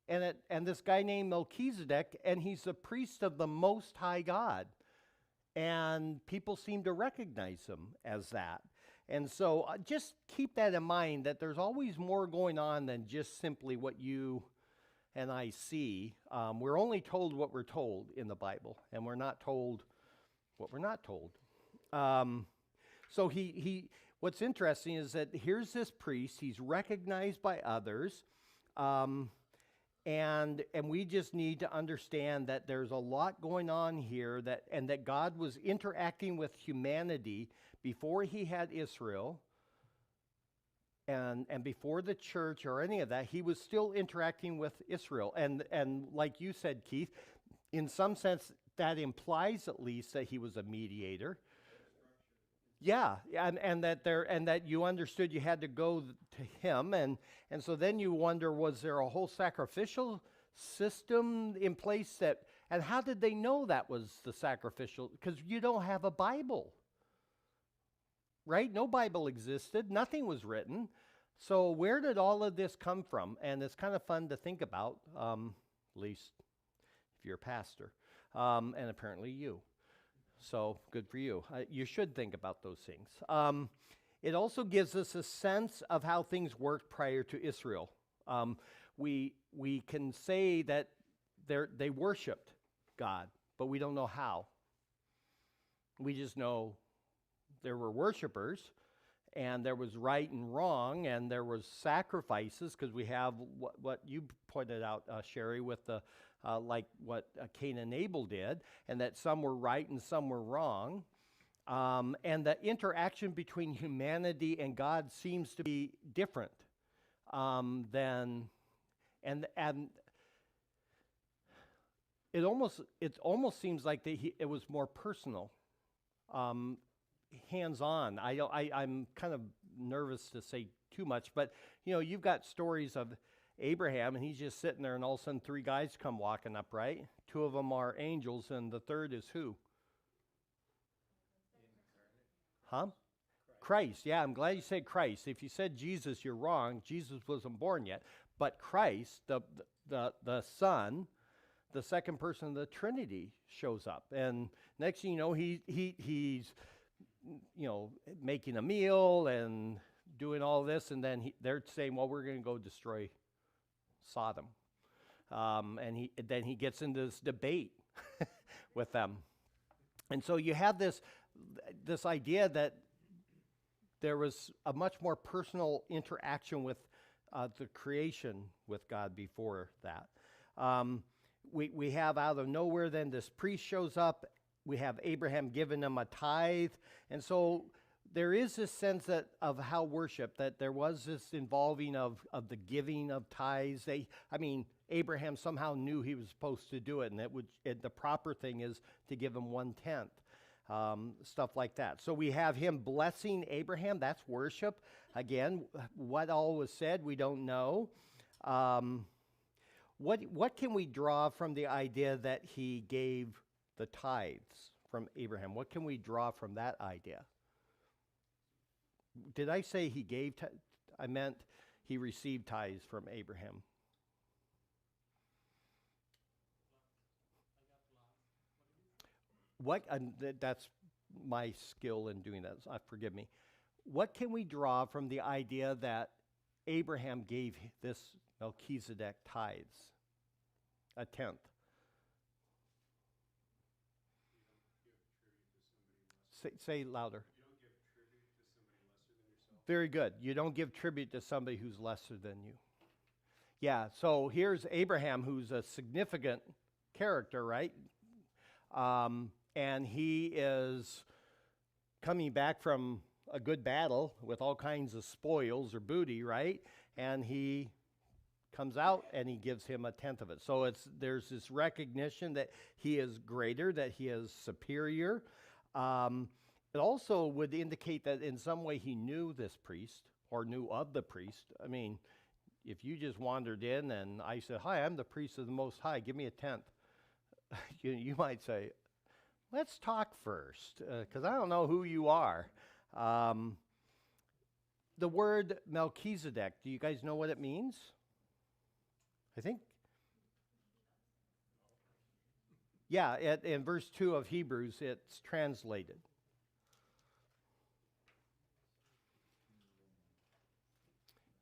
And this guy named Melchizedek, and he's the priest of the Most High God. And people seem to recognize him as that. And so just keep that in mind, that there's always more going on than just simply what you and I see. We're only told what we're told in the Bible, and we're not told what we're not told. So what's interesting is that here's this priest. He's recognized by others. And we just need to understand that there's a lot going on here, and that God was interacting with humanity before he had Israel, and before the church or any of that. He was still interacting with Israel. And like you said, Keith, in some sense, that implies at least that he was a mediator. Yeah, and that you understood you had to go to him, and so then you wonder, was there a whole sacrificial system in place and how did they know that was the sacrificial? Because you don't have a Bible, right? No Bible existed, nothing was written. So where did all of this come from? And it's kind of fun to think about, at least if you're a pastor, and apparently you. So good for you. You should think about those things. It also gives us a sense of how things worked prior to Israel. We can say that they worshipped God, but we don't know how. We just know there were worshipers, and there was right and wrong, and there was sacrifices, because we have what you pointed out, Sherry, with the like what Cain and Abel did, and that some were right and some were wrong. And the interaction between humanity and God seems to be different than, and it almost seems like it was more personal, hands-on. I'm kind of nervous to say too much, but you've got stories of Abraham, and he's just sitting there, and all of a sudden 3 guys come walking up, right? 2 of them are angels, and the third is who? Huh? Christ. Yeah, I'm glad you said Christ. If you said Jesus, you're wrong. Jesus wasn't born yet. But Christ, the Son, the second person of the Trinity, shows up. And next thing you know, he's making a meal and doing all this, and then they're saying, well, we're going to go destroy Sodom. And then he gets into this debate with them. And so you have this idea that there was a much more personal interaction with the creation with God before that. We have out of nowhere then this priest shows up. We have Abraham giving them a tithe. And so there is this sense of how worship, that there was this involving of the giving of tithes. Abraham somehow knew he was supposed to do it, and the proper thing is to give him 1/10. Stuff like that. So we have him blessing Abraham. That's worship. Again, what all was said, we don't know. What can we draw from the idea that he gave the tithes from Abraham? What can we draw from that idea? Did I say he gave I meant he received tithes from Abraham. What? That's my skill in doing that. So, forgive me. What can we draw from the idea that Abraham gave this Melchizedek tithes? A tenth. Say louder. Very good. You don't give tribute to somebody who's lesser than you. Yeah, so here's Abraham, who's a significant character, right? And he is coming back from a good battle with all kinds of spoils or booty, right? And he comes out and he gives him a tenth of it. So there's this recognition that he is greater, that he is superior. It also would indicate that in some way he knew this priest or knew of the priest. I mean, if you just wandered in and I said, "Hi, I'm the priest of the Most High, give me a tenth," you might say, "Let's talk first, because I don't know who you are." The word Melchizedek, do you guys know what it means? I think. Yeah, in verse 2 of Hebrews, it's translated.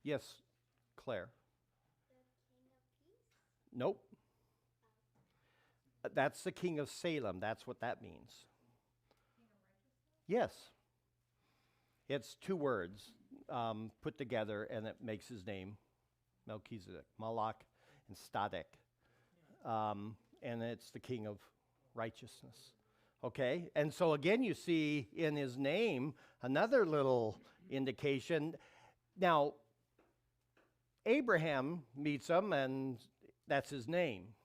Yes, Claire. Nope. That's the king of Salem. That's what that means. Yes. It's two words put together, and it makes his name Melchizedek, Malach and Static. And it's the king of righteousness. Okay? And so again, you see in his name another little indication. Now, Abraham meets him, and that's his name.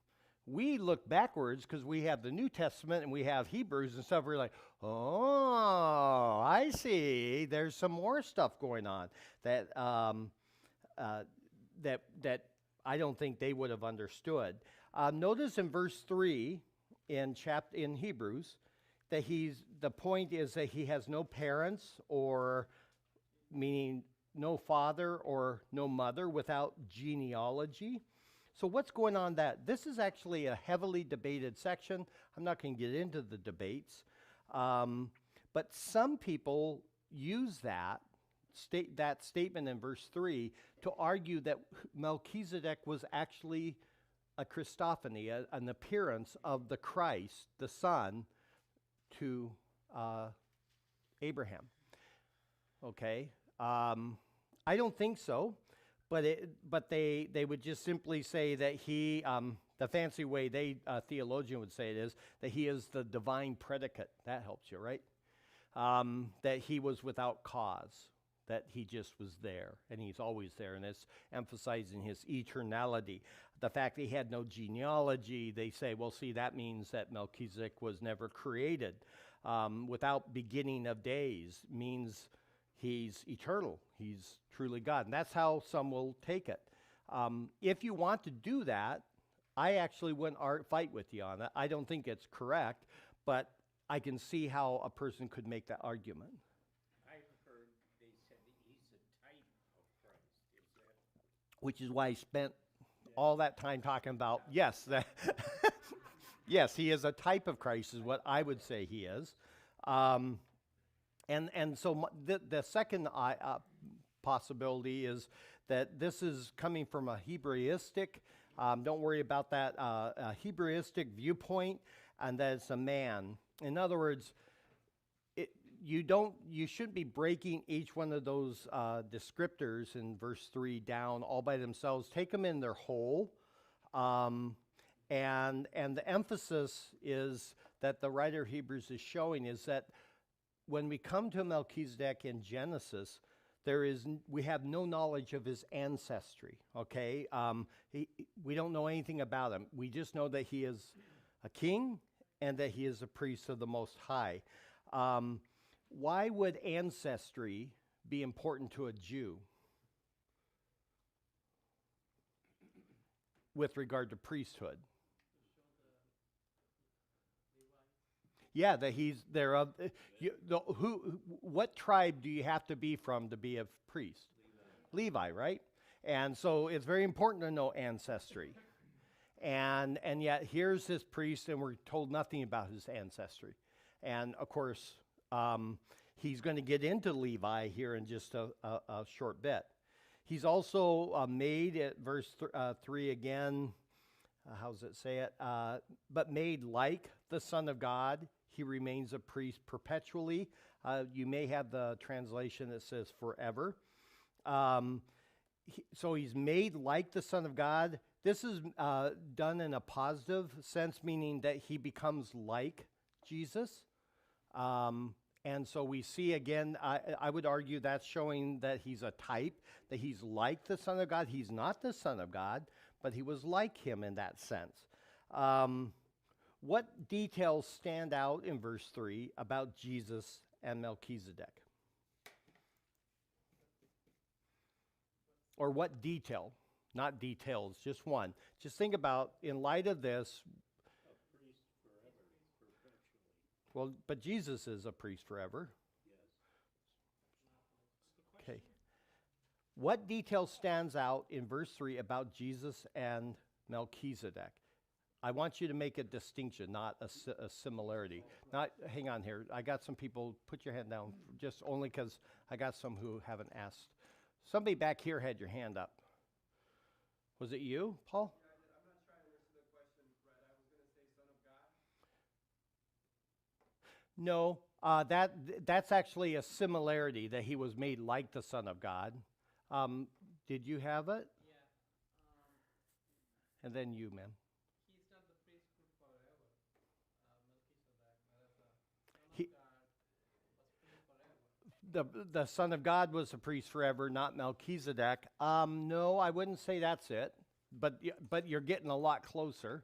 We look backwards because we have the New Testament and we have Hebrews and stuff. We're like, oh, I see. There's some more stuff going on that that I don't think they would have understood. Notice in verse 3 in Hebrews that the point is that he has no parents, or meaning no father or no mother, without genealogy. So what's going on that? This is actually a heavily debated section. I'm not going to get into the debates. But some people use that statement in verse 3 to argue that Melchizedek was actually a Christophany, an appearance of the Christ, the Son, to Abraham. Okay? I don't think so, but they would just simply say that he, the fancy way theologian would say it is, that he is the divine predicate. That helps you, right? That he was without cause, that he just was there, and he's always there, and it's emphasizing his eternality. The fact that he had no genealogy, they say, well, see, that means that Melchizedek was never created. Without beginning of days means he's eternal. He's truly God. And that's how some will take it. If you want to do that, I actually wouldn't fight with you on that. I don't think it's correct, but I can see how a person could make that argument. I've heard they said he's a type of Christ. Is that? Which is why I spent all that time talking about, yes, yes, he is a type of Christ is what I would say he is. And so the second possibility is that this is coming from a Hebraistic, don't worry about that, a Hebraistic viewpoint, and that it's a man. In other words, you shouldn't be breaking each one of those descriptors in verse 3 down all by themselves. Take them in their whole. And the emphasis is that the writer of Hebrews is showing is that when we come to Melchizedek in Genesis, we have no knowledge of his ancestry, okay? We don't know anything about him. We just know that he is a king and that he is a priest of the Most High. Why would ancestry be important to a Jew with regard to priesthood? Yeah, that he's there of. What tribe do you have to be from to be a priest? Levi, right? And so it's very important to know ancestry. And yet here's this priest, and we're told nothing about his ancestry. And of course, He's going to get into Levi here in just a short bit. He's also made, at verse 3 again, how does it say it? But made like the Son of God, he remains a priest perpetually. You may have the translation that says forever. So he's made like the Son of God. This is done in a positive sense, meaning that he becomes like Jesus. And so we see again, I would argue that's showing that he's a type, that he's like the Son of God. He's not the Son of God, but he was like him in that sense. What details stand out in verse 3 about Jesus and Melchizedek? Or what detail? Not details, just one. Just think about, in light of this, A priest forever, perpetually. well, but Jesus is a priest forever. Okay. What detail stands out in verse 3 about Jesus and Melchizedek? I want you to make a distinction, not a similarity. Not, hang on here. I got some people, put your hand down, just only because I got some who haven't asked. Somebody back here had your hand up. Was it you, Paul? Yeah, I did. I'm not trying to answer the question right. I was going to say Son of God. No, that's actually a similarity, that he was made like the Son of God. Did you have it? Yeah. And then you, ma'am. He's not the priesthood forever. Melchizedek, He- the Son of God was priest forever. The Son of God was a priest forever, not Melchizedek. No, I wouldn't say that's it, but you're getting a lot closer.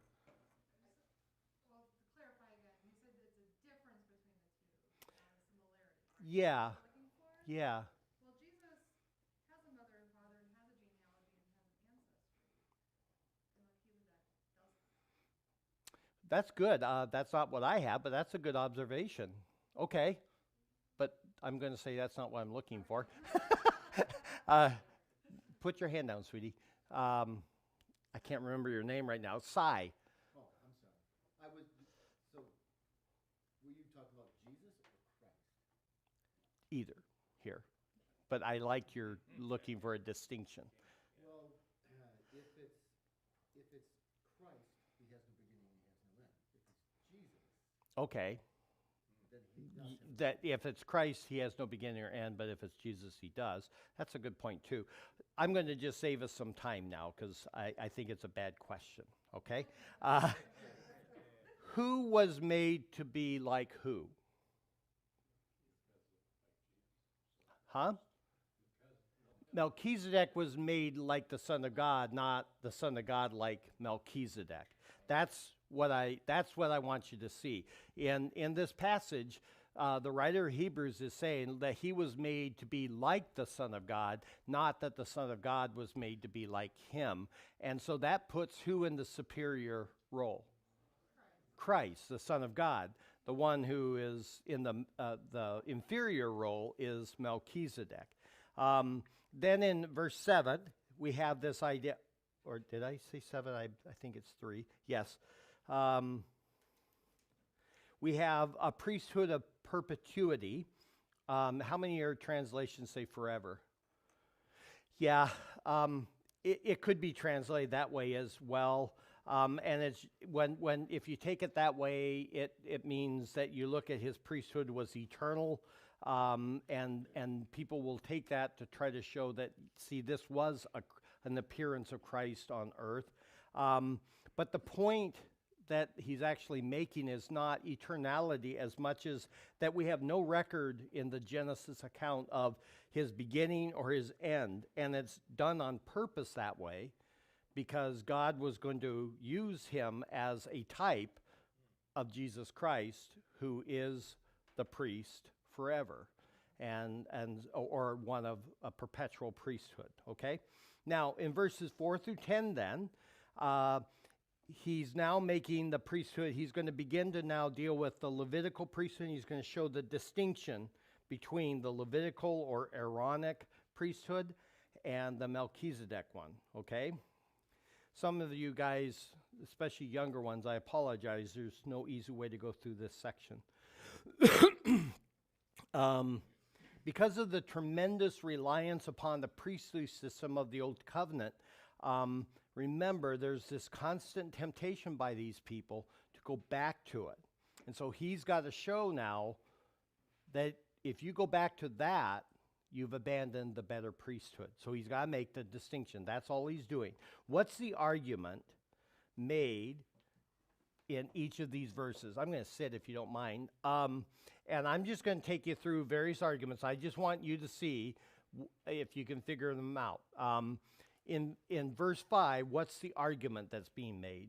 Well, to clarify again, you said that it's a difference between the two, not a similarity. Yeah, Looking for? yeah. Well, Jesus has a mother and father and has a genealogy and has an ancestry. And Melchizedek doesn't. That's good. That's not what I have, but that's a good observation. Okay, but I'm going to say that's not what I'm looking for. Put your hand down, sweetie. I can't remember your name right now. Sai. Oh, I'm sorry. So, were you talking about Jesus or Christ? Either here, but I like you're looking for a distinction. Well, if it's Christ, he has no beginning and he has no end. If it's Jesus, Okay, then he does have. that if it's Christ, he has no beginning or end, but if it's Jesus, he does. That's a good point, too. I'm going to just save us some time now because I think it's a bad question, okay? Who was made to be like who? Huh? Melchizedek was made like the Son of God, not the Son of God like Melchizedek. That's what I want you to see. In this passage, the writer of Hebrews is saying that he was made to be like the Son of God, not that the Son of God was made to be like him. And so that puts who in the superior role? Christ, the Son of God. The one who is in the inferior role is Melchizedek. Then in verse 7, we have this idea, or did I say 7? I think it's 3. Yes. We have a priesthood of perpetuity. How many of your translations say forever? Yeah, it could be translated that way as well. And it's when if you take it that way, it means that you look at his priesthood was eternal, and people will take that to try to show that, see, this was an appearance of Christ on earth. But the point that he's actually making is not eternality as much as that we have no record in the Genesis account of his beginning or his end, and it's done on purpose that way because God was going to use him as a type of Jesus Christ, who is the priest forever, or one of a perpetual priesthood, okay? Now, in verses 4 through 10 then, he's now making the priesthood, he's going to begin to now deal with the Levitical priesthood. He's going to show the distinction between the Levitical or Aaronic priesthood and the Melchizedek one, okay? Some of you guys, especially younger ones, I apologize, there's no easy way to go through this section. Because of the tremendous reliance upon the priestly system of the Old Covenant, remember there's this constant temptation by these people to go back to it. And so he's got to show now that if you go back to that, you've abandoned the better priesthood. So he's got to make the distinction. That's all he's doing. What's the argument made in each of these verses? I'm going to sit if you don't mind. And I'm just going to take you through various arguments. I just want you to see if you can figure them out. In verse 5, what's the argument that's being made?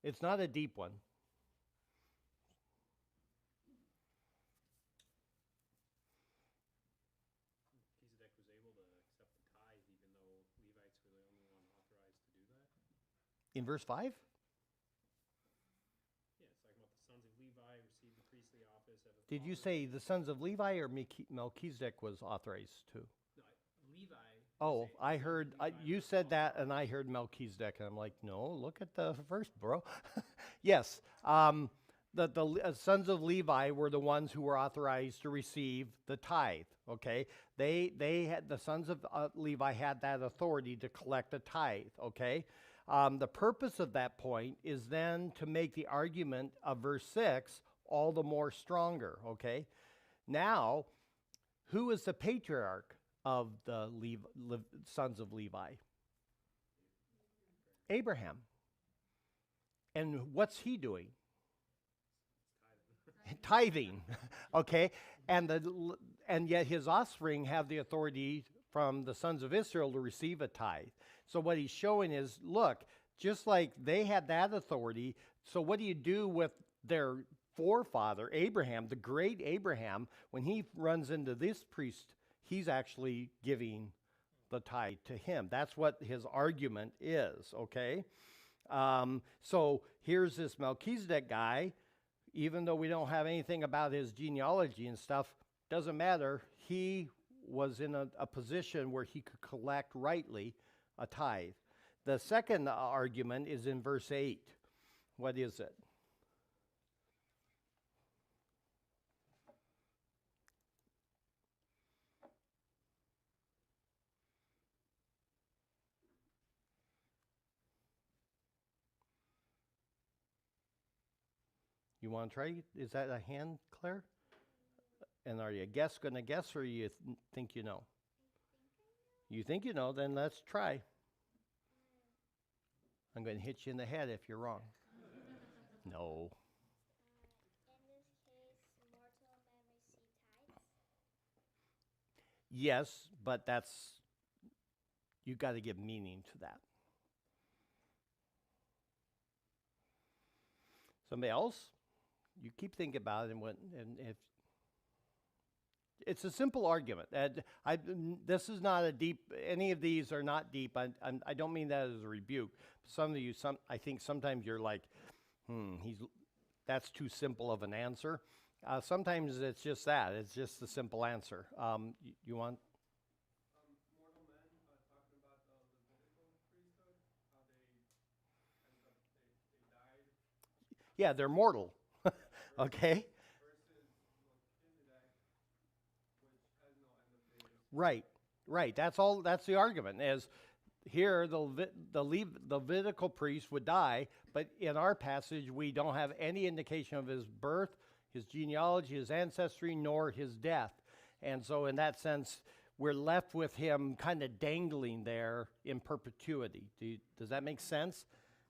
It's not a deep one. Melchizedek was able to accept the tithe even though Levites were the only one authorized to do that? In verse 5? Yeah, it's talking about the sons of Levi received the priestly office. Did you say the sons of Levi or Melchizedek was authorized to? No, Levi. Oh, I heard, you said that and I heard Melchizedek. And I'm like, no, look at the first, bro. Yes, the sons of Levi were the ones who were authorized to receive the tithe, okay? They had, the sons of Levi had that authority to collect a tithe, okay? The purpose of that point is then to make the argument of verse 6 all the more stronger, okay? Now, who is the patriarch of the sons of Levi? Abraham. And what's he doing? Tithing. Okay? And yet his offspring have the authority from the sons of Israel to receive a tithe. So what he's showing is, look, just like they had that authority, so what do you do with their forefather, Abraham, the great Abraham, when he runs into this priest, he's actually giving the tithe to him. That's what his argument is, okay? So here's this Melchizedek guy, even though we don't have anything about his genealogy and stuff, doesn't matter. He was in a position where he could collect rightly a tithe. The second argument is in verse 8. What is it? You want to try? Is that a hand, Claire? And are you going to guess, or you think you know? You think you know, then let's try. I'm going to hit you in the head if you're wrong. No. In this case, mortal men receive tithes. Yes, but you got to give meaning to that. Somebody else? You keep thinking about it, and if it's a simple argument. This is not a deep. Any of these are not deep. I don't mean that as a rebuke. Some of you, I think sometimes you're like, that's too simple of an answer. Sometimes it's just that. It's just the simple answer. You want? Mortal men, talking about the Levitical priesthood, how they died. Yeah, they're mortal. Okay. Versus Melchizedek, which has no end of days. Right. That's all. That's the argument. As here, the Levitical priest would die, but in our passage, we don't have any indication of his birth, his genealogy, his ancestry, nor his death. And so, in that sense, we're left with him kind of dangling there in perpetuity. Does that make sense?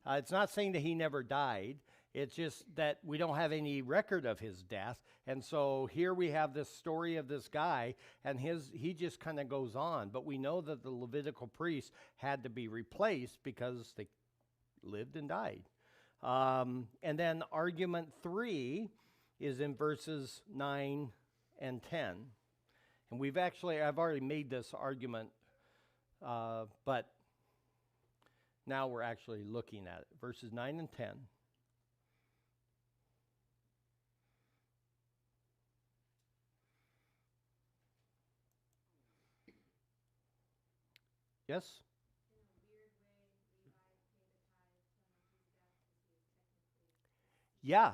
It's not saying that he never died. It's just that we don't have any record of his death. And so here we have this story of this guy, and he just kind of goes on. But we know that the Levitical priests had to be replaced because they lived and died. And then argument 3 is in verses 9 and 10. And I've already made this argument, but now we're actually looking at it. Verses 9 and 10. Yes? Yeah,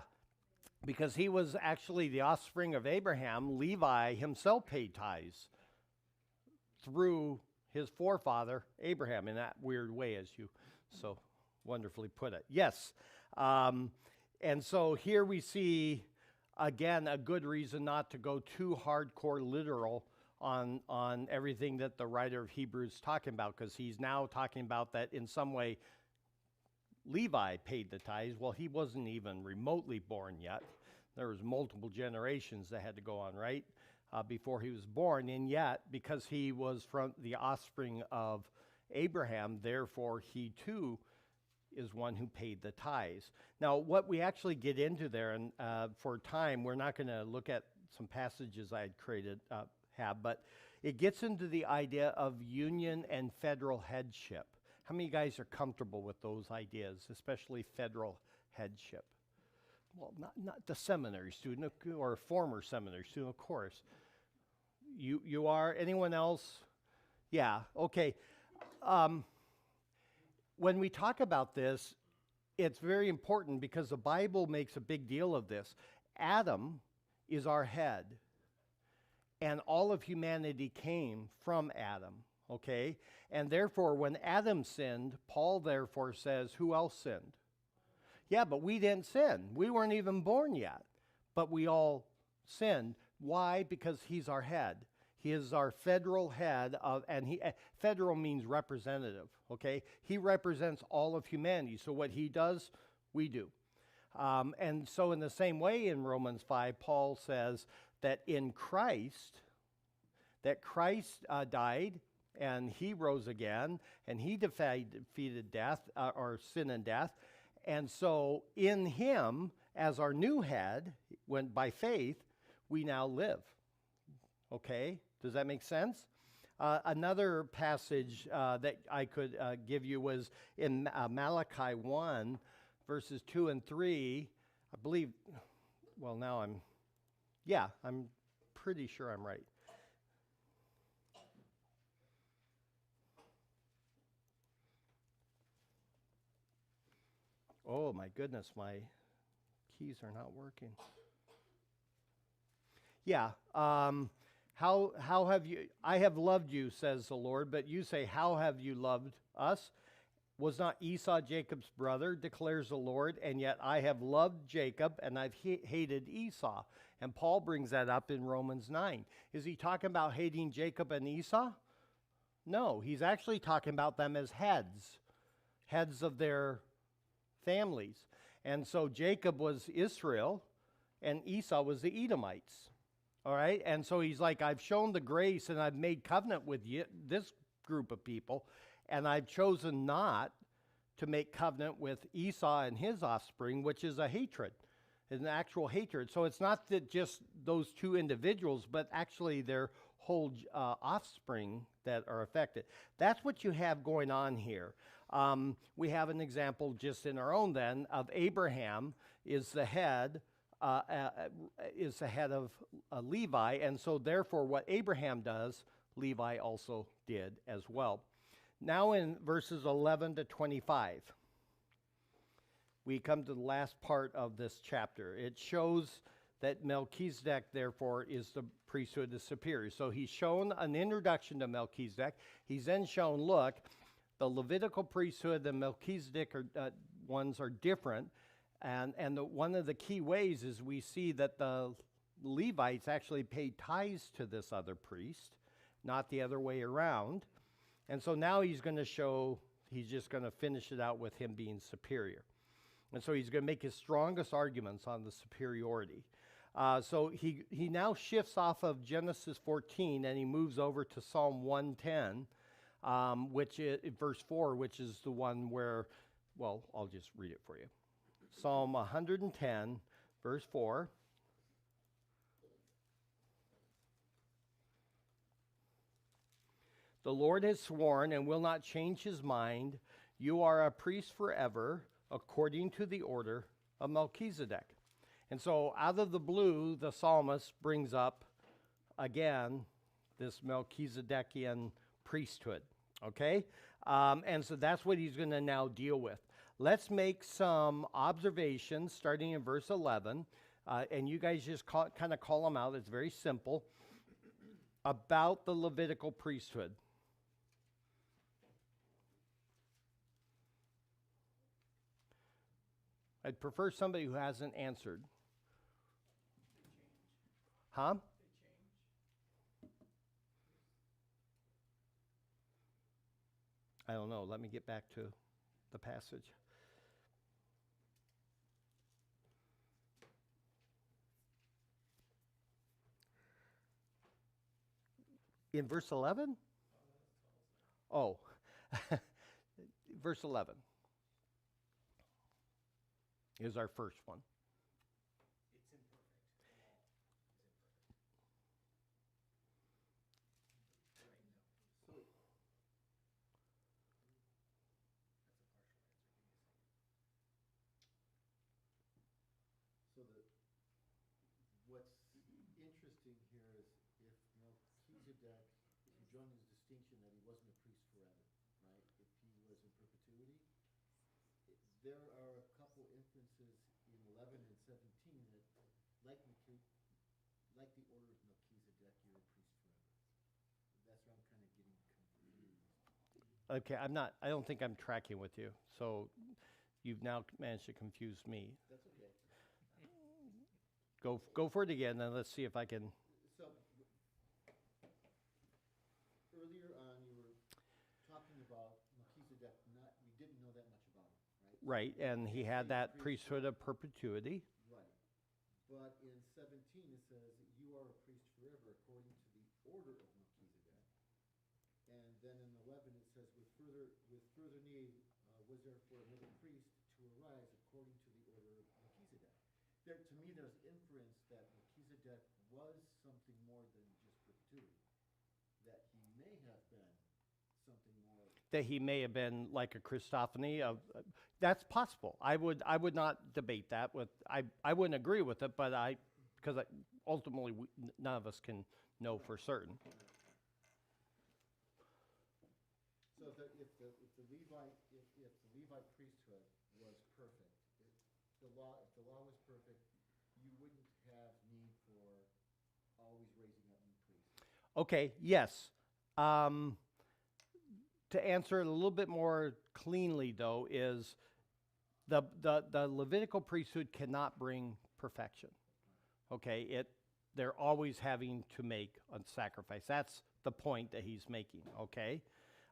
because he was actually the offspring of Abraham. Levi himself paid tithes through his forefather Abraham in that weird way, as you so wonderfully put it. Yes. And so here we see, again, a good reason not to go too hardcore literal on everything that the writer of Hebrews is talking about, because he's now talking about that in some way Levi paid the tithes. Well, he wasn't even remotely born yet. There was multiple generations that had to go on, right, before he was born. And yet, because he was from the offspring of Abraham, therefore he too is one who paid the tithes. Now, what we actually get into there, and for time, we're not going to look at some passages I had created, but it gets into the idea of union and federal headship. How many of you guys are comfortable with those ideas, especially federal headship? Well, not the seminary student or former seminary student, of course. You are? Anyone else? Yeah, okay. When we talk about this, it's very important because the Bible makes a big deal of this. Adam is our head, and all of humanity came from Adam, okay? And therefore, when Adam sinned, Paul therefore says, who else sinned? Yeah, but we didn't sin. We weren't even born yet, but we all sinned. Why? Because he's our head. He is our federal head, federal means representative, okay? He represents all of humanity. So what he does, we do. And so in the same way in Romans 5, Paul says that in Christ, died and he rose again and he defeated death, or sin and death. And so in him, as our new head, when by faith, we now live. Okay? Does that make sense? Another passage that I could give you was in Malachi 1, verses 2 and 3. I believe, well, now I'm pretty sure I'm right. Oh, my goodness, my keys are not working. Yeah, how have you, I have loved you, says the Lord, but you say, how have you loved us? Was not Esau Jacob's brother, declares the Lord, and yet I have loved Jacob and I've hated Esau. And Paul brings that up in Romans 9. Is he talking about hating Jacob and Esau? No, he's actually talking about them as heads of their families. And so Jacob was Israel and Esau was the Edomites. All right, and so he's like, I've shown the grace and I've made covenant with you, this group of people, and I've chosen not to make covenant with Esau and his offspring, which is a hatred, is an actual hatred. So it's not that just those two individuals, but actually their whole offspring that are affected. That's what you have going on here. We have an example just in our own then of Abraham is the head of Levi, and so therefore what Abraham does, Levi also did as well. Now in verses 11 to 25, we come to the last part of this chapter. It shows that Melchizedek, therefore, is the priesthood, the superior. So he's shown an introduction to Melchizedek. He's then shown, look, the Levitical priesthood, the Melchizedek ones are different. And one of the key ways is we see that the Levites actually paid tithes to this other priest, not the other way around. And so now he's going to show, he's just going to finish it out with him being superior. And so he's going to make his strongest arguments on the superiority. So he now shifts off of Genesis 14 and he moves over to Psalm 110, which is verse 4, which is the one where, well, I'll just read it for you. Psalm 110, verse 4. The Lord has sworn and will not change his mind. You are a priest forever, according to the order of Melchizedek. And so out of the blue, the psalmist brings up, again, this Melchizedekian priesthood. Okay? And so that's what he's going to now deal with. Let's make some observations starting in verse 11. And you guys just kind of call them out. It's very simple. About the Levitical priesthood. I'd prefer somebody who hasn't answered. Huh? I don't know. Let me get back to the passage. In verse 11? Oh, verse 11 is our first one. It's imperfect. The law is imperfect. Right, no. That's a partial answer. Give me a second. So what's interesting here is if Melchizedek, if you join his distinction that he wasn't a priest forever, right? If he was in perpetuity, there are a couple instances in 11 and 17 that, like the order of Melchizedek, you're a priest forever. That's where I'm kind of getting confused. Okay, I don't think I'm tracking with you. So you've now managed to confuse me. That's okay. Go for it again, and let's see if I can. So earlier on, you were talking about Melchizedek. We didn't know that much about him, right? Right, and he had that priesthood of perpetuity. Right. But in 17 it says, you are a priest forever according to the order of Melchizedek. And then in 11 it says, with further need was there for another priest to arise according to the order of Melchizedek. To me, there's inference that Melchizedek was something more than just perpetuity. That he may have been something more. That he may have been like a Christophany of. That's possible. I would not debate that with. I wouldn't agree with it, but because ultimately none of us can know for certain. So if the Levite priesthood was perfect, if the law was perfect, you wouldn't have need for always raising up new priests. Okay. Yes. To answer it a little bit more cleanly, though, is the Levitical priesthood cannot bring perfection. Okay, they're always having to make a sacrifice. That's the point that he's making. Okay,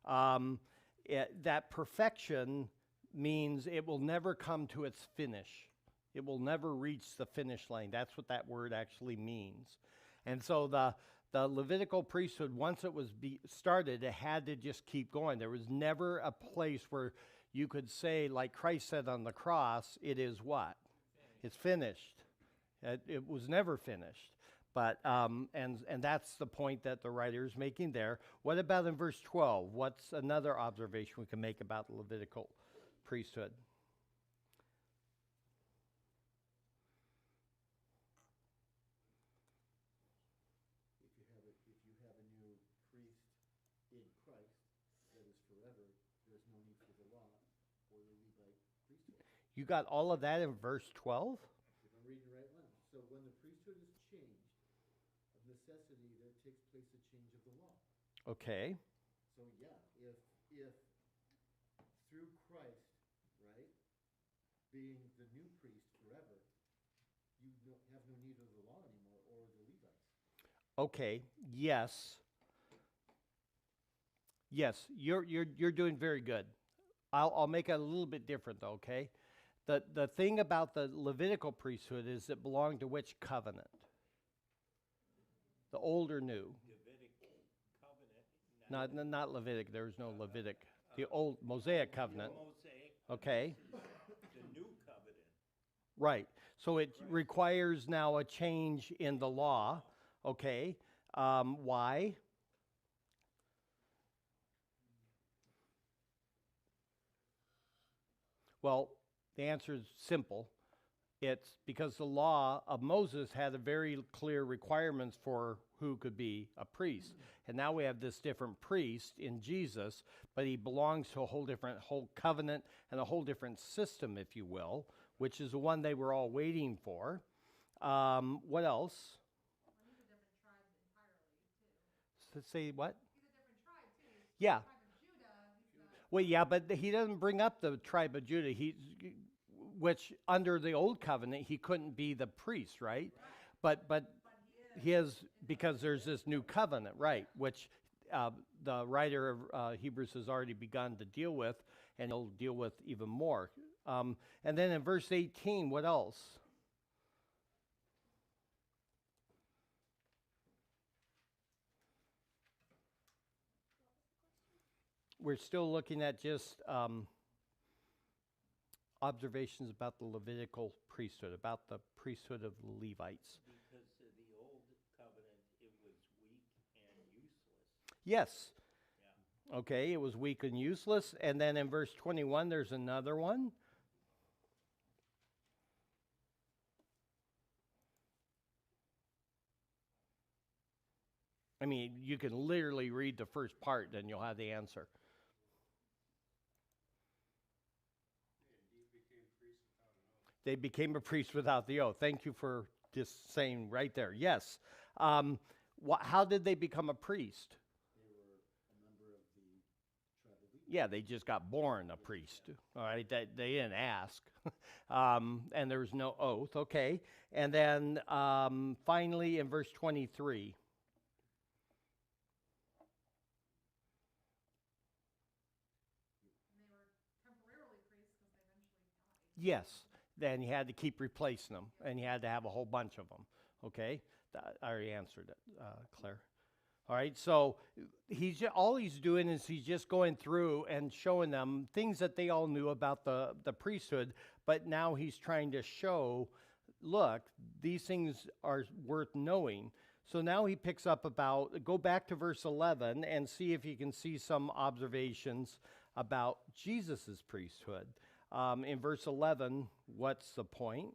that perfection means it will never come to its finish. It will never reach the finish line. That's what that word actually means. And so the Levitical priesthood, once it was started, it had to just keep going. There was never a place where you could say, like Christ said on the cross, it is what? It's finished. It was never finished. But and that's the point that the writer is making there. What about in verse 12? What's another observation we can make about the Levitical priesthood? If you have a new priest in Christ that is forever, there's no need for the law or the Levite priesthood. You got all of that in verse 12? If I'm reading the right one. So when the priesthood is changed, of necessity there takes place a change of the law. Okay. So yeah, if through Christ, right, being the new priest forever, you have no need of the law anymore or the Levites. Okay. Yes. Yes, you're doing very good. I'll make it a little bit different though, okay? The thing about the Levitical priesthood is it belonged to which covenant? The old or new? Davidic covenant. Not Levitic. There was no Levitic. The old Mosaic covenant. Mosaic, Okay. the new covenant. Right. So it requires now a change in the law. Okay. Why? Well, the answer is simple. It's because the law of Moses had a very clear requirements for who could be a priest. And now we have this different priest in Jesus, but he belongs to a whole covenant and a whole different system, if you will, which is the one they were all waiting for. What else? Well, he's a different tribe entirely, too. Say what? He's a different tribe, too. He's Yeah. the tribe of Judah. He's not. Well, yeah, but he doesn't bring up the tribe of Judah. Which under the old covenant he couldn't be the priest, right? But he is, because there's this new covenant, right? Which the writer of Hebrews has already begun to deal with, and he'll deal with even more. And then in verse 18, what else? We're still looking at just observations about the Levitical priesthood, about the priesthood of the Levites. Because of the old covenant, it was weak and useless. Yes. Okay, it was weak and useless. And then in verse 21, there's another one. I mean, you can literally read the first part, then you'll have the answer. They became a priest without the oath. Thank you for just saying right there. Yes. How did they become a priest? They were a member of the tribe of Levi. Yeah, they just got born a priest. All right, they didn't ask. And there was no oath. Okay. And then finally in verse 23. And they were temporarily priests because they eventually died. Yes. Then you had to keep replacing them, and you had to have a whole bunch of them. Okay? I already answered it, Claire. All right, so all he's doing is he's just going through and showing them things that they all knew about the priesthood, but now he's trying to show, look, these things are worth knowing. So now he picks up go back to verse 11 and see if you can see some observations about Jesus' priesthood. In verse 11, what's the point?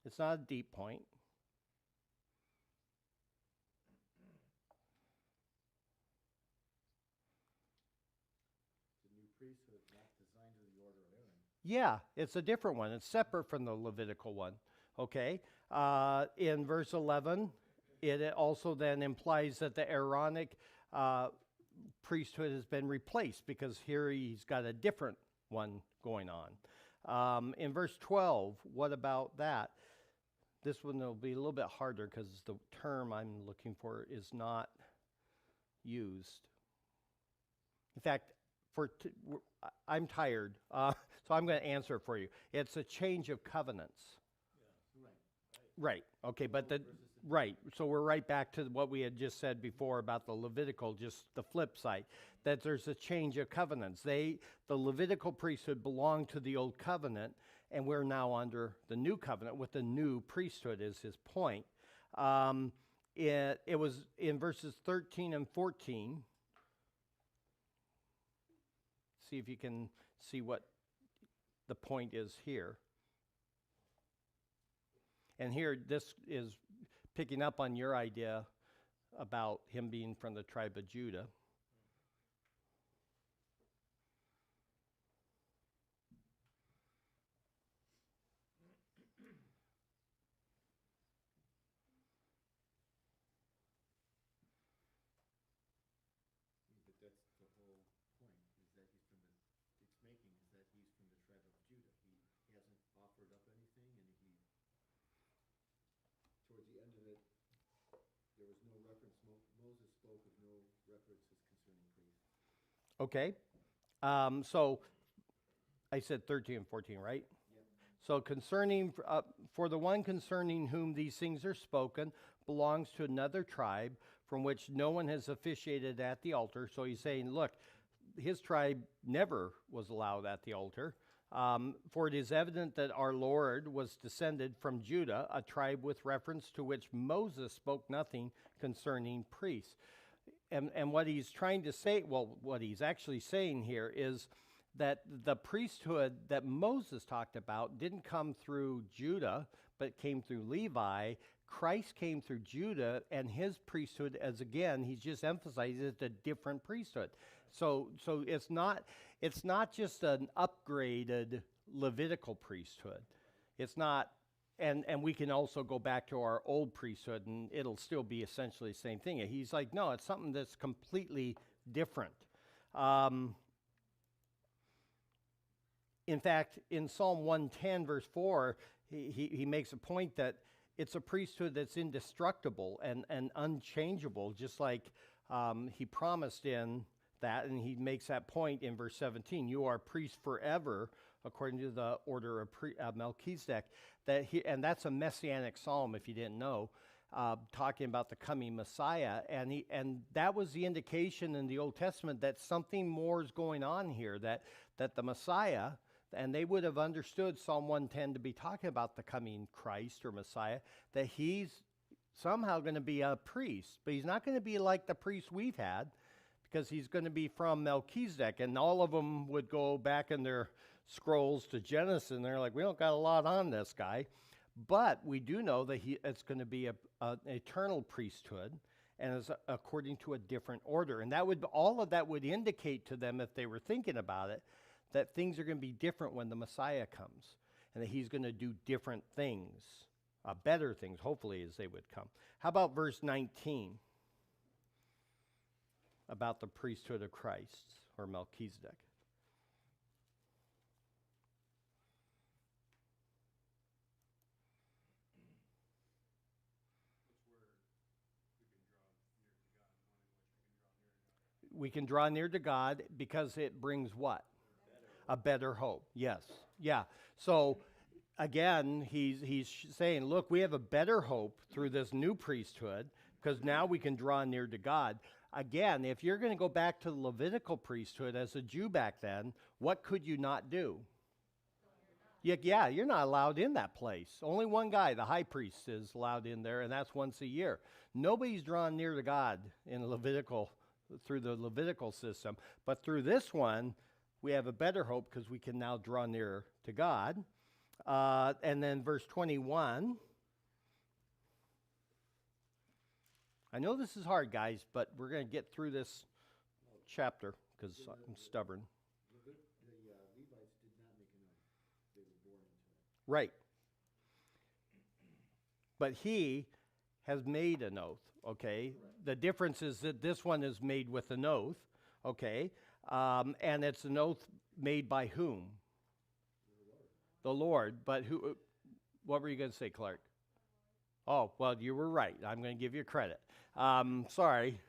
It's not a deep point. The new priesthood, not designed to the order of Aaron. Yeah, it's a different one. It's separate from the Levitical one. Okay? In verse 11, it also then implies that the Aaronic priesthood has been replaced, because here he's got a different one going on. In verse 12, what about that? This one will be a little bit harder because the term I'm looking for is not used. In fact, I'm tired, so I'm going to answer it for you. It's a change of covenants. Right. Okay, but right. So we're right back to what we had just said before about the Levitical, just the flip side, that there's a change of covenants. The Levitical priesthood belonged to the old covenant, and we're now under the new covenant with the new priesthood, is his point. It was in verses 13 and 14. See if you can see what the point is here. And here, this is picking up on your idea about him being from the tribe of Judah. But that's the whole point, is that he's from it's making is that he's from the tribe of Judah. He hasn't offered up anything, and towards the end of it, there was no reference. Moses spoke of no references concerning priests. Okay. So I said 13 and 14, right? Yep. So concerning, for the one concerning whom these things are spoken belongs to another tribe from which no one has officiated at the altar. So he's saying, look, his tribe never was allowed at the altar. For it is evident that our Lord was descended from Judah, a tribe with reference to which Moses spoke nothing concerning priests. And what he's trying to say, well, what he's actually saying here is that the priesthood that Moses talked about didn't come through Judah, but came through Levi. Christ came through Judah, and his priesthood, as again, he's just emphasized, it's a different priesthood. So it's not just an upgraded Levitical priesthood. It's not, and we can also go back to our old priesthood, and it'll still be essentially the same thing. He's like, no, it's something that's completely different. In fact, in Psalm 110, verse 4, he makes a point that it's a priesthood that's indestructible and unchangeable, just like he promised in that, and he makes that point in verse 17. You are priests forever, according to the order of Melchizedek. And that's a messianic psalm, if you didn't know, talking about the coming Messiah. And that was the indication in the Old Testament that something more is going on here, that the Messiah, and they would have understood Psalm 110 to be talking about the coming Christ or Messiah, that he's somehow going to be a priest. But he's not going to be like the priests we've had, because he's going to be from Melchizedek. And all of them would go back in their scrolls to Genesis, and they're like, we don't got a lot on this guy. But we do know that it's going to be an eternal priesthood, and is according to a different order. And all of that would indicate to them, if they were thinking about it, that things are going to be different when the Messiah comes, and that he's going to do different things, better things, hopefully, as they would come. How about verse 19? About the priesthood of Christ, or Melchizedek. We can draw near to God because it brings what? A better hope. Yes. Yeah. So again, he's saying, look, we have a better hope through this new priesthood because now we can draw near to God. Again, if you're going to go back to the Levitical priesthood as a Jew back then, what could you not do? Yeah, you're not allowed in that place. Only one guy, the high priest, is allowed in there, and that's once a year. Nobody's drawn near to God through the Levitical system. But through this one, we have a better hope because we can now draw near to God. And then verse 21. I know this is hard, guys, but we're going to get through this chapter because I'm stubborn. The Levites did not make an oath. They were born into it. Right. But he has made an oath, okay? Correct. The difference is that this one is made with an oath, okay? And it's an oath made by whom? The Lord. But who? What were you going to say, Clark? Oh, well, you were right. I'm going to give you credit. Sorry.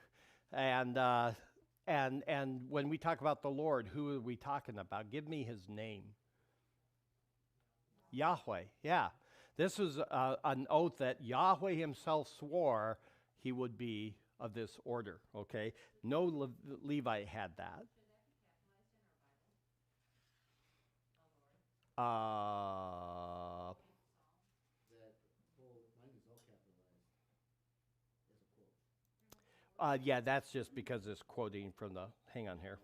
And when we talk about the Lord, who are we talking about? Give me his name. Yahweh. Yeah. This was an oath that Yahweh himself swore he would be of this order, okay? No Levite had that. That whole line is all capitalized as a quote. Yeah, that's just because it's quoting from the, hang on here.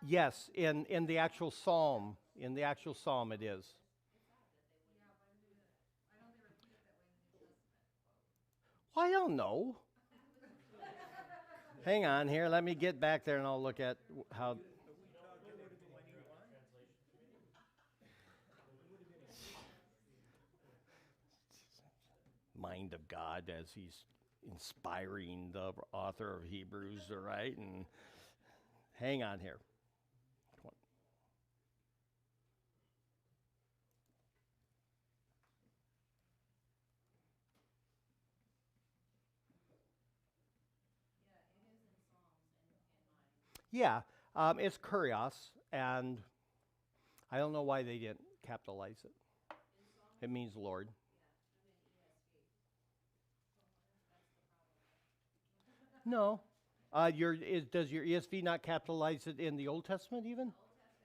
Yes, in the actual psalm, it is. Well, I don't know. Hang on here, let me get back there and I'll look at how. Mind of God as he's inspiring the author of Hebrews to write, and hang on here. Yeah, it's kurios, and I don't know why they didn't capitalize it. It means Lord. No. Does your ESV not capitalize it in the Old Testament even?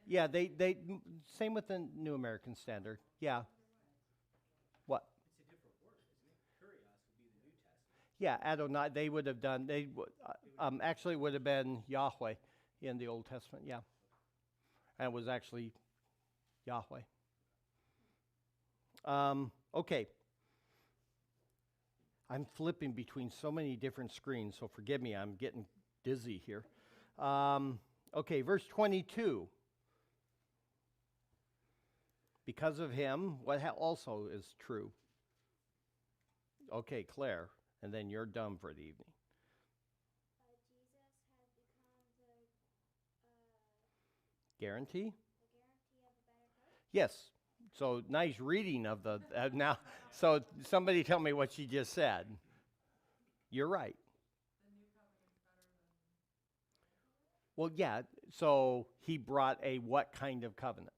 Yeah, they same with the New American Standard. Yeah. What? It's a different word, isn't it? Kurios would be the New Testament. Yeah, Adonai, they would have done, actually would have been Yahweh in the Old Testament, yeah. And it was actually Yahweh. Okay. I'm flipping between so many different screens, so forgive me, I'm getting dizzy here. Okay, verse 22. Because of him, what also is true? Okay, Claire, and then you're done for the evening. Jesus has become Guarantee? the guarantee of a better coach. Yes. So nice reading of the now. So somebody tell me what she just said. You're right. Well, yeah. So he brought a what kind of covenant?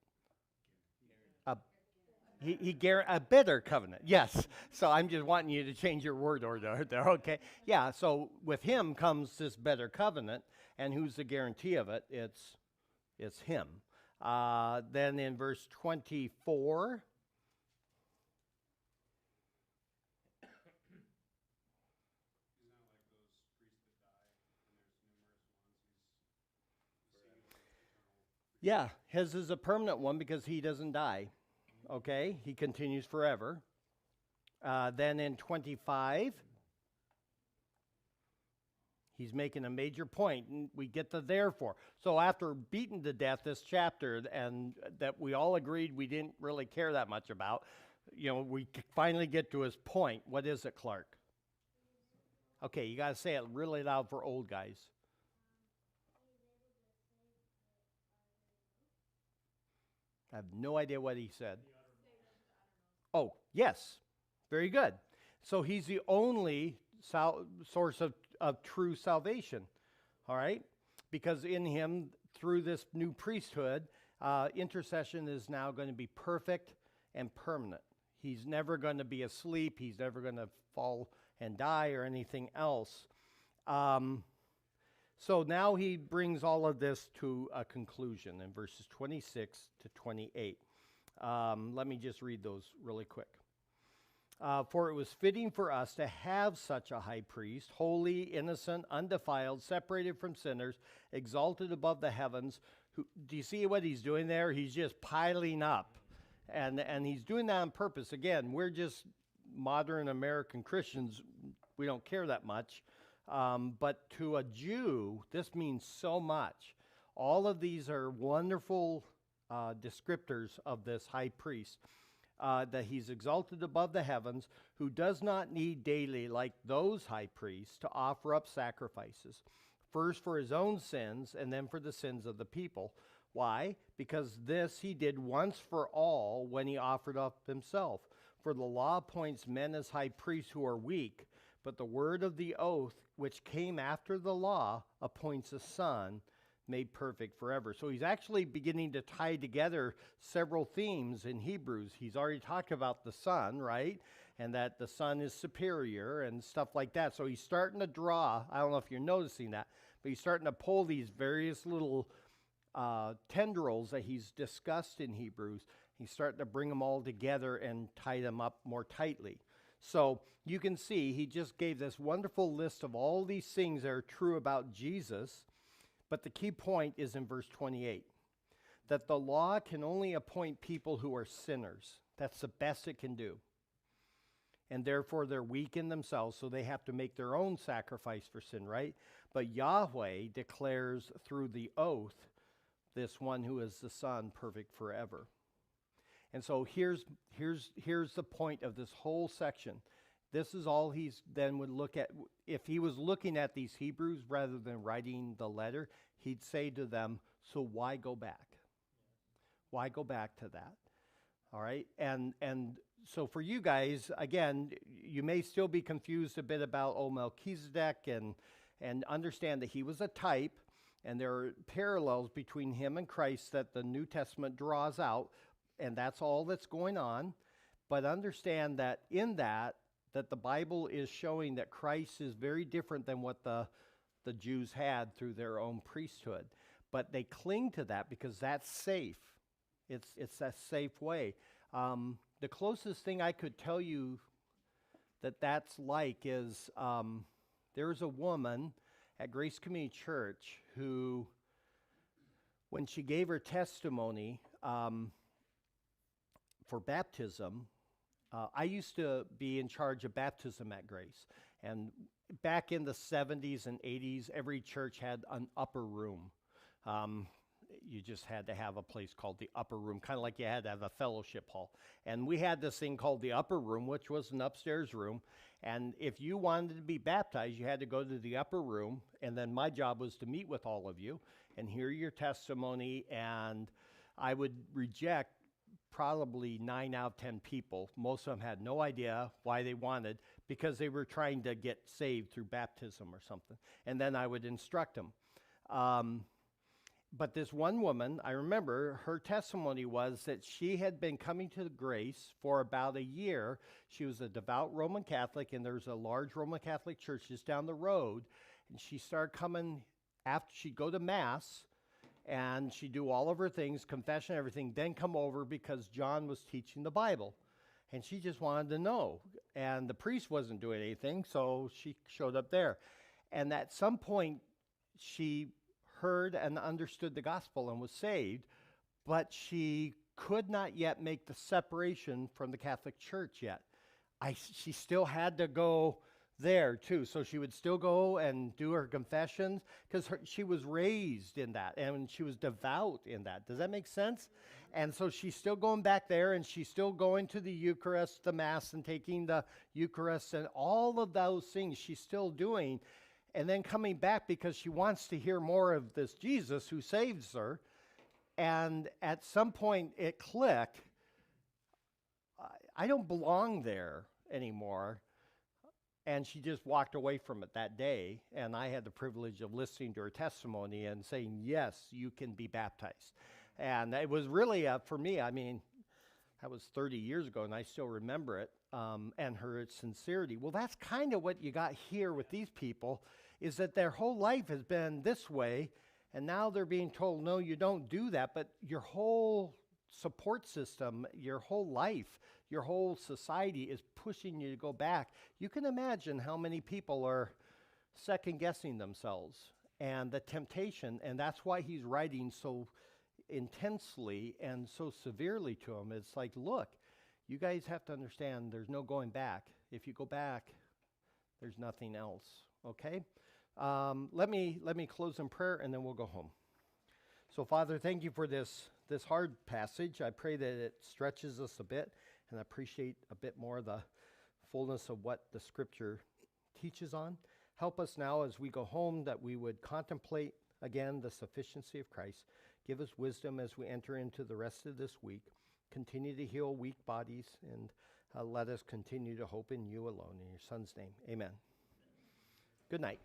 A better covenant. Yes. So I'm just wanting you to change your word order there. Okay. Yeah. So with him comes this better covenant, and who's the guarantee of it? It's him. Then in verse 24. Yeah, his is a permanent one because he doesn't die. Okay, he continues forever. Then in 25, he's making a major point, and we get the therefore. So after beaten to death this chapter, and that we all agreed we didn't really care that much about, we finally get to his point. What is it, Clark? Okay, you got to say it really loud for old guys. I have no idea what he said. Oh, yes. Very good. So he's the only source of true salvation. All right? Because in him, through this new priesthood, intercession is now going to be perfect and permanent. He's never going to be asleep. He's never going to fall and die or anything else. So now he brings all of this to a conclusion in verses 26 to 28. Let me just read those really quick. For it was fitting for us to have such a high priest, holy, innocent, undefiled, separated from sinners, exalted above the heavens. Do you see what he's doing there? He's just piling up. And he's doing that on purpose. Again, we're just modern American Christians. We don't care that much. But to a Jew, this means so much. All of these are wonderful descriptors of this high priest, that he's exalted above the heavens, who does not need daily, like those high priests, to offer up sacrifices, first for his own sins and then for the sins of the people. Why? Because this he did once for all when he offered up himself. For the law appoints men as high priests who are weak, but the word of the oath, which came after the law, appoints a son made perfect forever. So he's actually beginning to tie together several themes in Hebrews. He's already talked about the son, right? And that the son is superior and stuff like that. So he's starting to draw, I don't know if you're noticing that, but he's starting to pull these various little tendrils that he's discussed in Hebrews. He's starting to bring them all together and tie them up more tightly. So you can see he just gave this wonderful list of all these things that are true about Jesus, but the key point is in verse 28, that the law can only appoint people who are sinners. That's the best it can do. And therefore they're weak in themselves, so they have to make their own sacrifice for sin, right? But Yahweh declares through the oath this one who is the Son, perfect forever. And so here's the point of this whole section. This is all he's then would look at. If he was looking at these Hebrews rather than writing the letter, he'd say to them, so why go back? Why go back to that? All right? And so for you guys, again, you may still be confused a bit about Melchizedek and understand that he was a type, and there are parallels between him and Christ that the New Testament draws out, and that's all that's going on. But understand that in that the Bible is showing that Christ is very different than what the Jews had through their own priesthood. But they cling to that because that's safe. It's that safe way. The closest thing I could tell you that's like is there's a woman at Grace Community Church who, when she gave her testimony for baptism, I used to be in charge of baptism at Grace. And back in the 70s and 80s, every church had an upper room. You just had to have a place called the upper room, kind of like you had to have a fellowship hall. And we had this thing called the upper room, which was an upstairs room. And if you wanted to be baptized, you had to go to the upper room. And then my job was to meet with all of you and hear your testimony. And I would reject probably 9 out of 10 people. Most of them had no idea why they wanted, because they were trying to get saved through baptism or something. And then I would instruct them. But this one woman, I remember her testimony was that she had been coming to Grace for about a year. She was a devout Roman Catholic, and there's a large Roman Catholic church just down the road. And she started coming after she'd go to Mass, and she'd do all of her things, confession, everything, then come over because John was teaching the Bible. And she just wanted to know. And the priest wasn't doing anything, so she showed up there. And at some point, she heard and understood the gospel and was saved, but she could not yet make the separation from the Catholic Church yet. She still had to go there too, so she would still go and do her confessions because she was raised in that and she was devout in that. Does that make sense? And so she's still going back there, and she's still going to the Eucharist, the Mass, and taking the Eucharist, and all of those things she's still doing. And then coming back because she wants to hear more of this Jesus who saves her. And at some point it clicked. I don't belong there anymore. And she just walked away from it that day. And I had the privilege of listening to her testimony and saying, yes, you can be baptized. And it was really, for me, I mean, that was 30 years ago, and I still remember it, and her sincerity. Well, that's kind of what you got here with these people, is that their whole life has been this way, and now they're being told, no, you don't do that, but your whole support system, your whole life, your whole society is pushing you to go back. You can imagine how many people are second-guessing themselves, and the temptation, and that's why he's writing so intensely and so severely to them. It's like, look, you guys have to understand there's no going back. If you go back, there's nothing else. Okay? Let me close in prayer, and then we'll go home. So, Father, thank you for this hard passage. I pray that it stretches us a bit, and I appreciate a bit more the fullness of what the Scripture teaches on. Help us now as we go home that we would contemplate again the sufficiency of Christ. Give us wisdom as we enter into the rest of this week. Continue to heal weak bodies, and let us continue to hope in you alone. In your Son's name, amen. Good night.